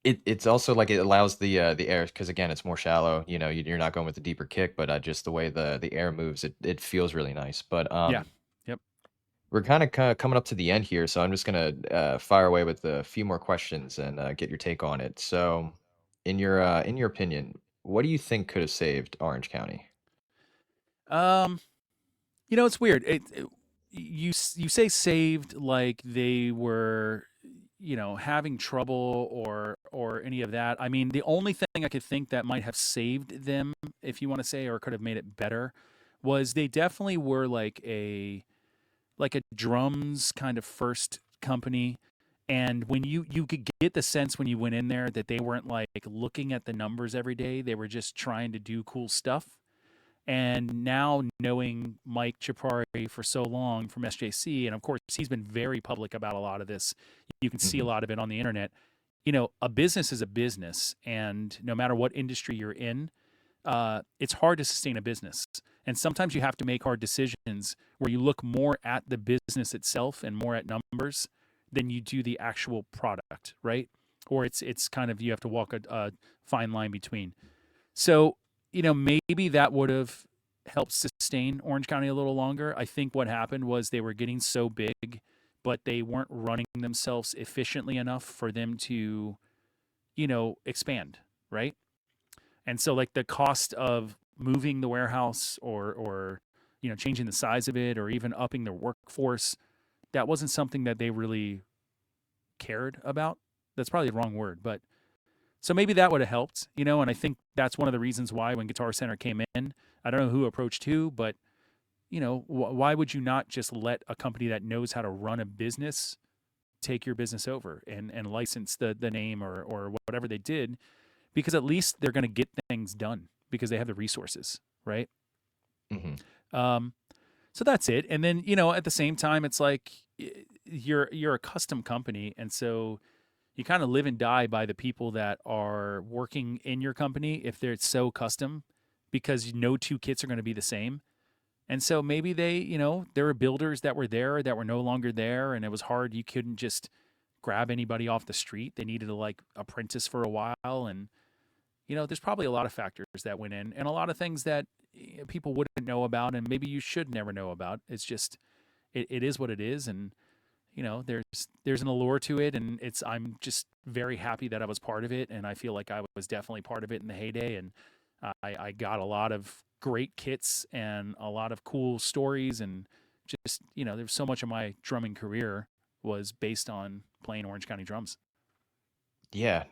It's also like it allows the air, because again it's more shallow. You're not going with the deeper kick, but just the way the air moves, it feels really nice. But Yeah. Yep. we're kind of coming up to the end here, so I'm just gonna fire away with a few more questions and get your take on it. So, in your opinion, what do you think could have saved Orange County? Um, it's weird. You say saved like they were, having trouble or any of that. I mean, the only thing I could think that might have saved them, if you want to say, or could have made it better, was they definitely were like a drums kind of first company. And when you could get the sense when you went in there that they weren't like looking at the numbers every day, they were just trying to do cool stuff. And now knowing Mike Chaparri for so long from SJC, and of course he's been very public about a lot of this. You can see a Hmm. lot of it on the internet. A business is a business, and no matter what industry you're in, it's hard to sustain a business. And sometimes you have to make hard decisions where you look more at the business itself and more at numbers than you do the actual product, right? Or it's kind of, you have to walk a fine line between. So, maybe that would have helped sustain Orange County a little longer. I think what happened was they were getting so big, but they weren't running themselves efficiently enough for them to, expand, right? And so like the cost of moving the warehouse or changing the size of it or even upping their workforce, that wasn't something that they really cared about. That's probably the wrong word, but so maybe that would have helped, and I think that's one of the reasons why when Guitar Center came in, I don't know who approached who, but why would you not just let a company that knows how to run a business take your business over and license the name or whatever they did, because at least they're going to get things done because they have the resources, right? Hmm. Um, so that's it. And then at the same time, it's like you're a custom company, and so you kind of live and die by the people that are working in your company if they're so custom, because no two kits are going to be the same. And so maybe there were builders that were there that were no longer there, and it was hard. You couldn't just grab anybody off the street. They needed to like apprentice for a while, and there's probably a lot of factors that went in, and a lot of things that people wouldn't know about, and maybe you should never know about. It's just it is what it is, and there's an allure to it, and I'm just very happy that I was part of it, and I feel like I was definitely part of it in the heyday, and I got a lot of great kits and a lot of cool stories, and just there's so much of my drumming career was based on playing Orange County drums. Yeah.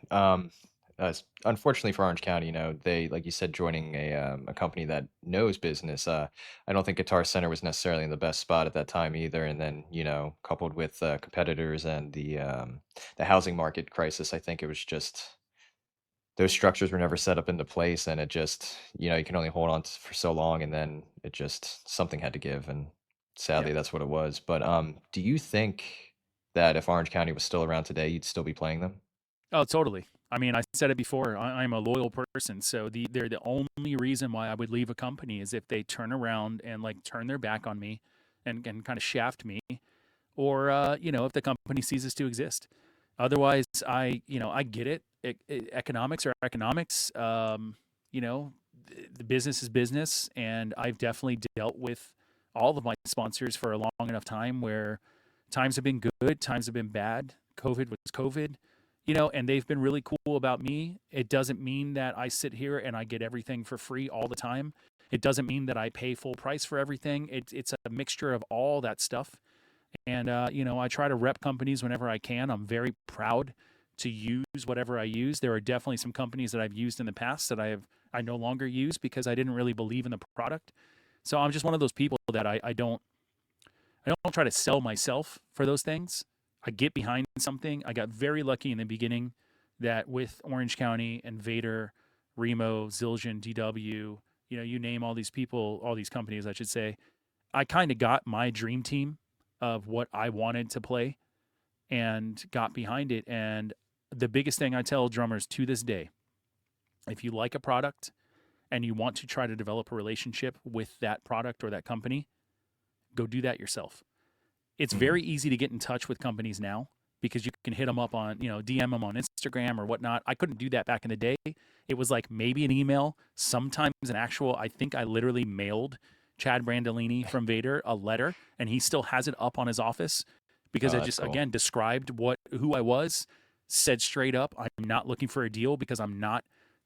Unfortunately for Orange County, they, like you said, joining a company that knows business. I don't think Guitar Center was necessarily in the best spot at that time either. And then, coupled with competitors and the housing market crisis, I think it was just those structures were never set up into place, and it just, you can only hold on for so long, and then it just something had to give, and Yeah. sadly that's what it was. But do you think that if Orange County was still around today, you'd still be playing them? Oh, totally. I mean, I said it before. I'm a loyal person, so they're the only reason why I would leave a company is if they turn around and like turn their back on me, and kind of shaft me, or if the company ceases to exist. Otherwise, I get it. Economics are economics. You know, the business is business, and I've definitely dealt with all of my sponsors for a long enough time where times have been good, times have been bad. COVID was COVID, and they've been really cool about me. It doesn't mean that I sit here and I get everything for free all the time. It doesn't mean that I pay full price for everything. It's a mixture of all that stuff. And, I try to rep companies whenever I can. I'm very proud to use whatever I use. There are definitely some companies that I've used in the past that I no longer use because I didn't really believe in the product. So I'm just one of those people that I don't try to sell myself for those things. I get behind something. I got very lucky in the beginning that with Orange County and Vader, Remo, Zildjian, DW, you name all these people, all these companies, I should say, I kind of got my dream team of what I wanted to play and got behind it. And the biggest thing I tell drummers to this day, if you like a product and you want to try to develop a relationship with that product or that company, go do that yourself. It's very easy to get in touch with companies now because you can hit them up on, DM them on Instagram or whatnot. I couldn't do that back in the day. It was like maybe an email, sometimes an actual, I think I literally mailed Chad Brandolini from Vader a letter, and he still has it up on his office because I just, cool. again, described who I was, said straight up, I'm not looking for a deal because I'm not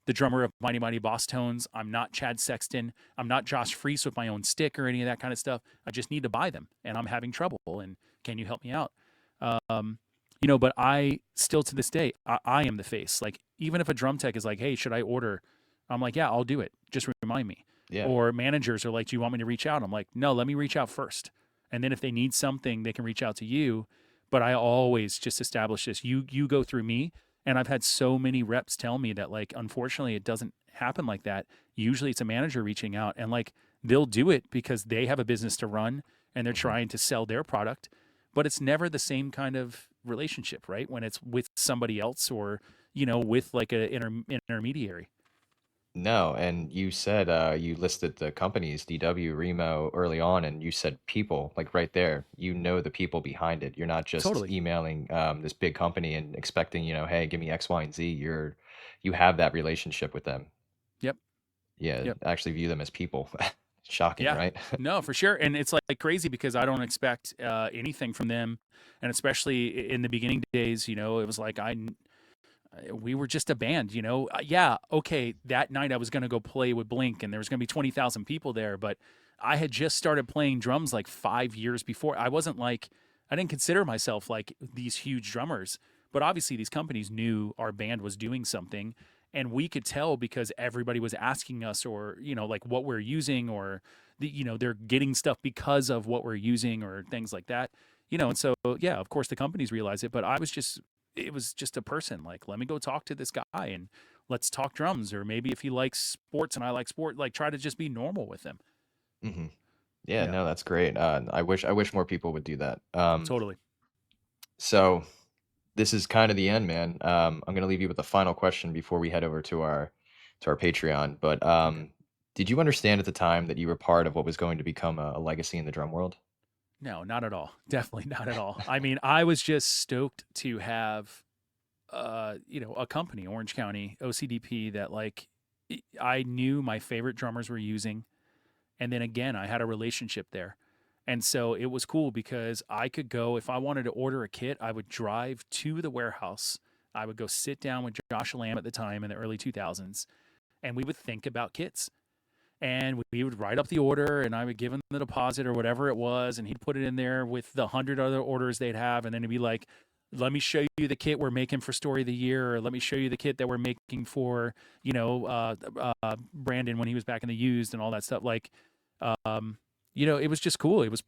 the drummer of Mighty Mighty Boss Tones. I'm not Chad Sexton. I'm not Josh Freese with my own stick or any of that kind of stuff. I just need to buy them, and I'm having trouble, and can you help me out? But I still to this day, I am the face. Like, even if a drum tech is like, hey, should I order? I'm like, yeah, I'll do it. Just remind me. Yeah. Or managers are like, do you want me to reach out? I'm like, no, let me reach out first. And then if they need something, they can reach out to you. But I always just establish this. You go through me. And I've had so many reps tell me that, like, unfortunately, it doesn't happen like that. Usually it's a manager reaching out, and like they'll do it because they have a business to run and they're trying to sell their product. But it's never the same kind of relationship, right? When it's with somebody else or, with like an intermediary. No, and you said you listed the companies, DW, Remo, early on, and you said people, like right there. You know the people behind it. You're not just Totally. emailing this big company and expecting, hey, give me X, Y, and Z. You have that relationship with them. Yep. Yeah, Yep. actually view them as people. Shocking, Yeah. right? No, for sure. And it's like crazy because I don't expect anything from them. And especially in the beginning days, it was like we were just a band, Yeah, okay, that night I was going to go play with Blink and there was going to be 20,000 people there, but I had just started playing drums like 5 years before. I didn't consider myself like these huge drummers, but obviously these companies knew our band was doing something, and we could tell because everybody was asking us or, like what we're using, or they're getting stuff because of what we're using or things like that. And so, yeah, of course the companies realize it, but it was just a person like, let me go talk to this guy and let's talk drums. Or maybe if he likes sports and I like sport, like try to just be normal with him. hmm Yeah, Yeah, no, that's great. I wish more people would do that. totally. So this is kind of the end, man. I'm gonna leave you with the final question before we head over to our Patreon. But Okay. did you understand at the time that you were part of what was going to become a legacy in the drum world? No, not at all. Definitely not at all. I mean, I was just stoked to have, a company, Orange County, O.C.D.P, that like I knew my favorite drummers were using. And then again, I had a relationship there. And so it was cool because I could go, if I wanted to order a kit, I would drive to the warehouse. I would go sit down with Josh Lamb at the time in the early 2000s, and we would think about kits. And we would write up the order, and I would give him the deposit or whatever it was, and he'd put it in there with the 100 other orders they'd have. And then it'd be like, let me show you the kit we're making for Story of the Year, or let me show you the kit that we're making for, Brandon when he was back in the used and all that stuff. Like, it was just cool. It was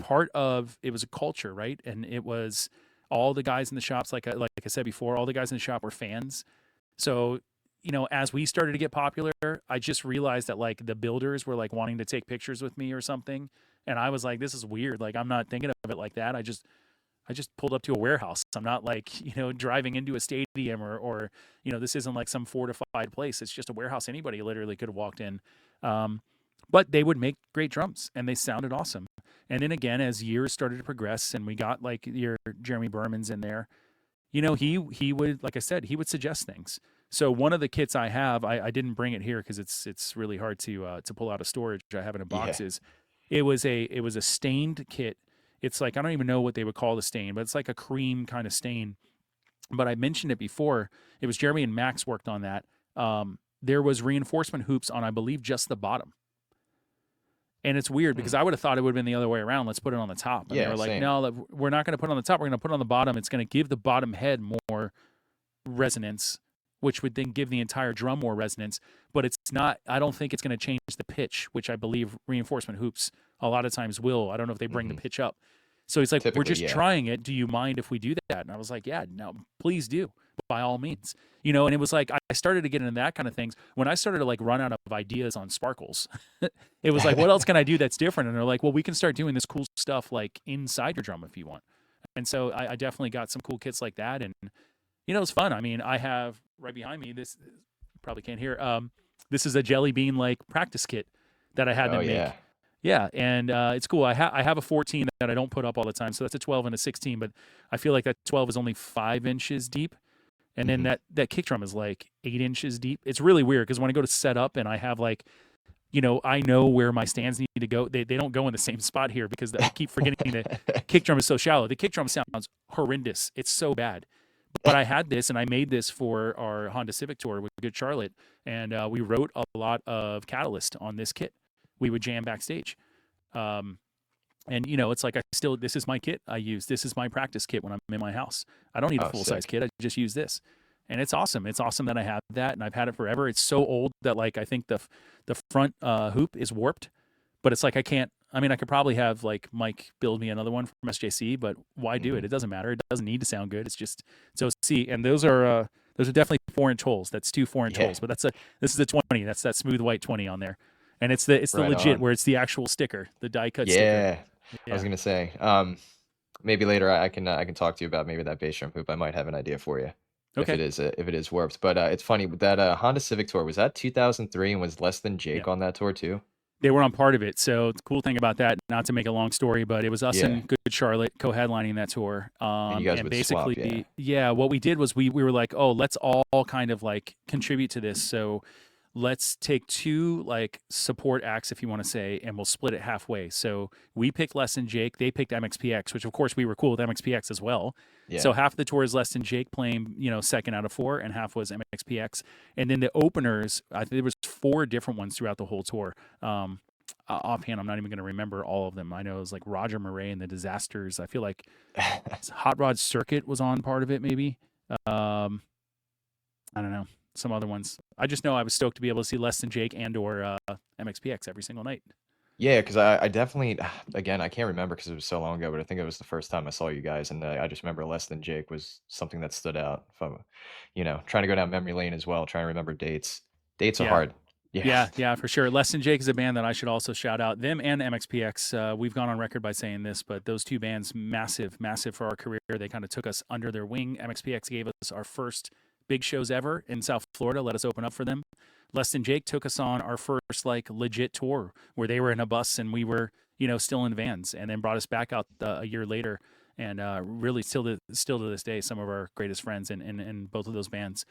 it was a culture, right? And it was all the guys in the shops, like I said before, all the guys in the shop were fans. So, as we started to get popular, I just realized that like the builders were like wanting to take pictures with me or something. And I was like, this is weird. Like, I'm not thinking of it like that. I just pulled up to a warehouse. I'm not like, driving into a stadium or, this isn't like some fortified place. It's just a warehouse. Anybody literally could have walked in. But they would make great drums and they sounded awesome. And then again, as years started to progress and we got like your Jeremy Berman's in there, he would, like I said, he would suggest things. So one of the kits I have, I didn't bring it here because it's really hard to pull out of storage. I have it in Yeah. boxes. It was a stained kit. It's like, I don't even know what they would call the stain, but it's like a cream kind of stain. But I mentioned it before. It was Jeremy and Max worked on that. There was reinforcement hoops on, I believe, just the bottom. And it's weird because I would have thought it would have been the other way around. Let's put it on the top. And they Yeah, were like, same. no, we're not going to put it on the top. We're going to put it on the bottom. It's going to give the bottom head more resonance, which would then give the entire drum more resonance. But it's not, I don't think it's going to change the pitch, which I believe reinforcement hoops a lot of times will. I don't know if they bring the pitch up. So he's like, we're Typically, just yeah. trying it. Do you mind if we do that? And I was like, yeah, no, please do, by all means. You know, and it was like, I started to get into that kind of things. When I started to like run out of ideas on sparkles, it was like, what else can I do that's different? And they're like, well, we can start doing this cool stuff like inside your drum if you want. And so I definitely got some cool kits like that. And, you know, it's fun. I mean, I have right behind me, this probably can't hear. This is a Jelly Bean like practice kit that I had them make. Yeah, and it's cool. I have a 14 that I don't put up all the time, so that's a 12 and a 16. But I feel like that 12 is only 5 inches deep, and then that kick drum is like 8 inches deep. It's really weird because when I go to set up and I have like, you know, I know where my stands need to go. They don't go in the same spot here because I keep forgetting the kick drum is so shallow. The kick drum sounds horrendous. It's so bad. But I had this, and I made this for our Honda Civic tour with Good Charlotte, and we wrote a lot of Catalyst on this kit. We would jam backstage. And, you know, it's like this is my kit I use. This is my practice kit when I'm in my house. I don't need a full-size kit. I just use this. And it's awesome. It's awesome that I have that, and I've had it forever. It's so old that, like, I think the front hoop is warped. But it's like I could probably have, like, Mike build me another one from SJC, but why do it? It doesn't matter. It doesn't need to sound good. It's just O.C.D.P. And those are definitely 4-inch holes. That's 2 4-inch holes. But this is a 20. That's that smooth white 20 on there. And it's the right legit on. Where it's the actual sticker, the die cut sticker. Yeah, I was gonna say, maybe later I can talk to you about maybe that bass drum hoop. I might have an idea for you. Okay. If it is warped. But it's funny with that Honda Civic tour. Was that 2003, and was Less Than Jake on that tour too? They were on part of it. So the cool thing about that, not to make a long story, but it was us and Good Charlotte co-headlining that tour. And you guys would basically swap, what we did was we were like, oh, let's all kind of like contribute to this. So let's take 2 like support acts, if you want to say, and we'll split it halfway. So we picked Less Than Jake. They picked MXPX, which of course we were cool with MXPX as well. Yeah. So half of the tour is Less Than Jake playing, you know, second out of 4, and half was MXPX. And then the openers, I think there was 4 different ones throughout the whole tour. Offhand, I'm not even going to remember all of them. I know it was like Roger Murray and the Disasters. I feel like Hot Rod Circuit was on part of it, maybe. I don't know. Some other ones. I just know I was stoked to be able to see Less Than Jake and or MXPX every single night. Yeah, because I definitely, again, I can't remember because it was so long ago, but I think it was the first time I saw you guys, and I just remember Less Than Jake was something that stood out. If I'm, you know, trying to go down memory lane as well, trying to remember dates. Dates are hard. Yeah, for sure. Less Than Jake is a band that I should also shout out. Them and MXPX. We've gone on record by saying this, but those 2 bands, massive for our career. They kind of took us under their wing. MXPX gave us our first big shows ever in South Florida, let us open up for them. Less Than Jake took us on our first like legit tour where they were in a bus and we were, you know, still in vans, and then brought us back out a year later. And really still to this day, some of our greatest friends in both of those bands.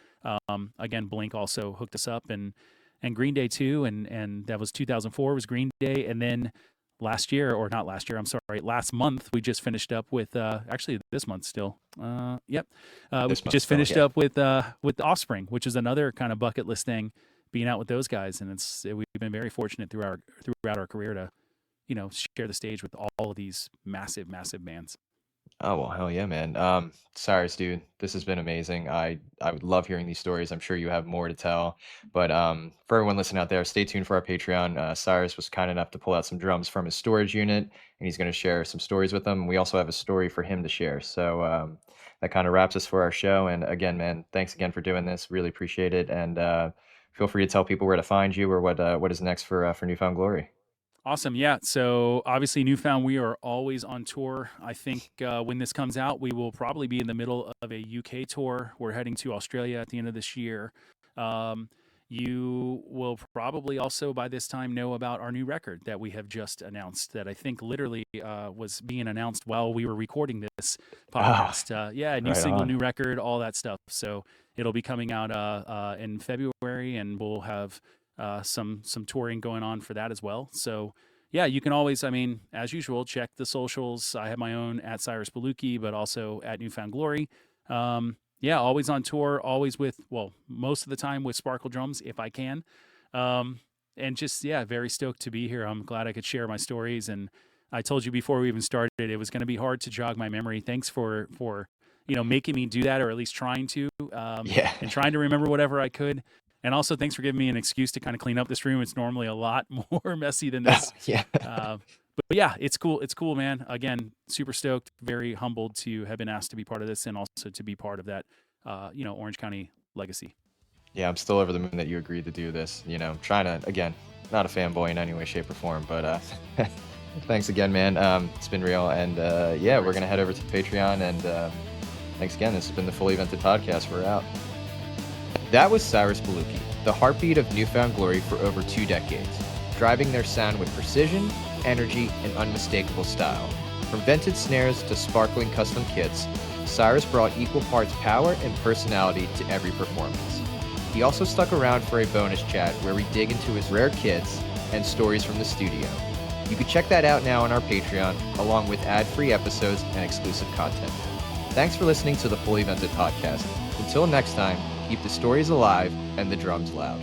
Again, Blink also hooked us up, and Green Day too. And that was 2004 was Green Day. And then last month, we just finished up with, actually this month still. We just finished up with Offspring, which is another kind of bucket list thing, being out with those guys. And we've been very fortunate throughout our career to, you know, share the stage with all of these massive bands. Oh, well, hell yeah, man. Cyrus, dude, this has been amazing. I would love hearing these stories. I'm sure you have more to tell. But for everyone listening out there, stay tuned for our Patreon. Cyrus was kind enough to pull out some drums from his storage unit, and he's going to share some stories with them. We also have a story for him to share. So that kind of wraps us for our show. And again, man, thanks again for doing this. Really appreciate it. And feel free to tell people where to find you or what is next for Newfound Glory. Awesome. Yeah. So obviously Newfound, we are always on tour. I think when this comes out, we will probably be in the middle of a UK tour. We're heading to Australia at the end of this year. You will probably also by this time know about our new record that we have just announced, that I think literally was being announced while we were recording this podcast. New single, new record, all that stuff. So it'll be coming out in February, and we'll have some touring going on for that as well. So yeah, you can always, I mean, as usual, check the socials. I have my own at Cyrus Bolooki, but also at Newfound Glory. Always on tour, always with, most of the time with Sparkle Drums if I can. And just, very stoked to be here. I'm glad I could share my stories. And I told you before we even started, it was going to be hard to jog my memory. Thanks for making me do that, or at least trying to, Yeah. and trying to remember whatever I could. And also, thanks for giving me an excuse to kind of clean up this room. It's normally a lot more messy than this. Yeah. But yeah, it's cool. It's cool, man. Again, super stoked, very humbled to have been asked to be part of this, and also to be part of that, Orange County legacy. Yeah, I'm still over the moon that you agreed to do this. Trying to, again, not a fanboy in any way, shape, or form, but thanks again, man. It's been real. And yeah, we're going to head over to Patreon. And thanks again. This has been the Fully Vented Podcast. We're out. That was Cyrus Bolooki, the heartbeat of Newfound Glory for over 2 decades, driving their sound with precision, energy, and unmistakable style. From vented snares to sparkling custom kits, Cyrus brought equal parts power and personality to every performance. He also stuck around for a bonus chat where we dig into his rare kits and stories from the studio. You can check that out now on our Patreon, along with ad-free episodes and exclusive content. Thanks for listening to the Fully Vented Podcast. Until next time, keep the stories alive and the drums loud.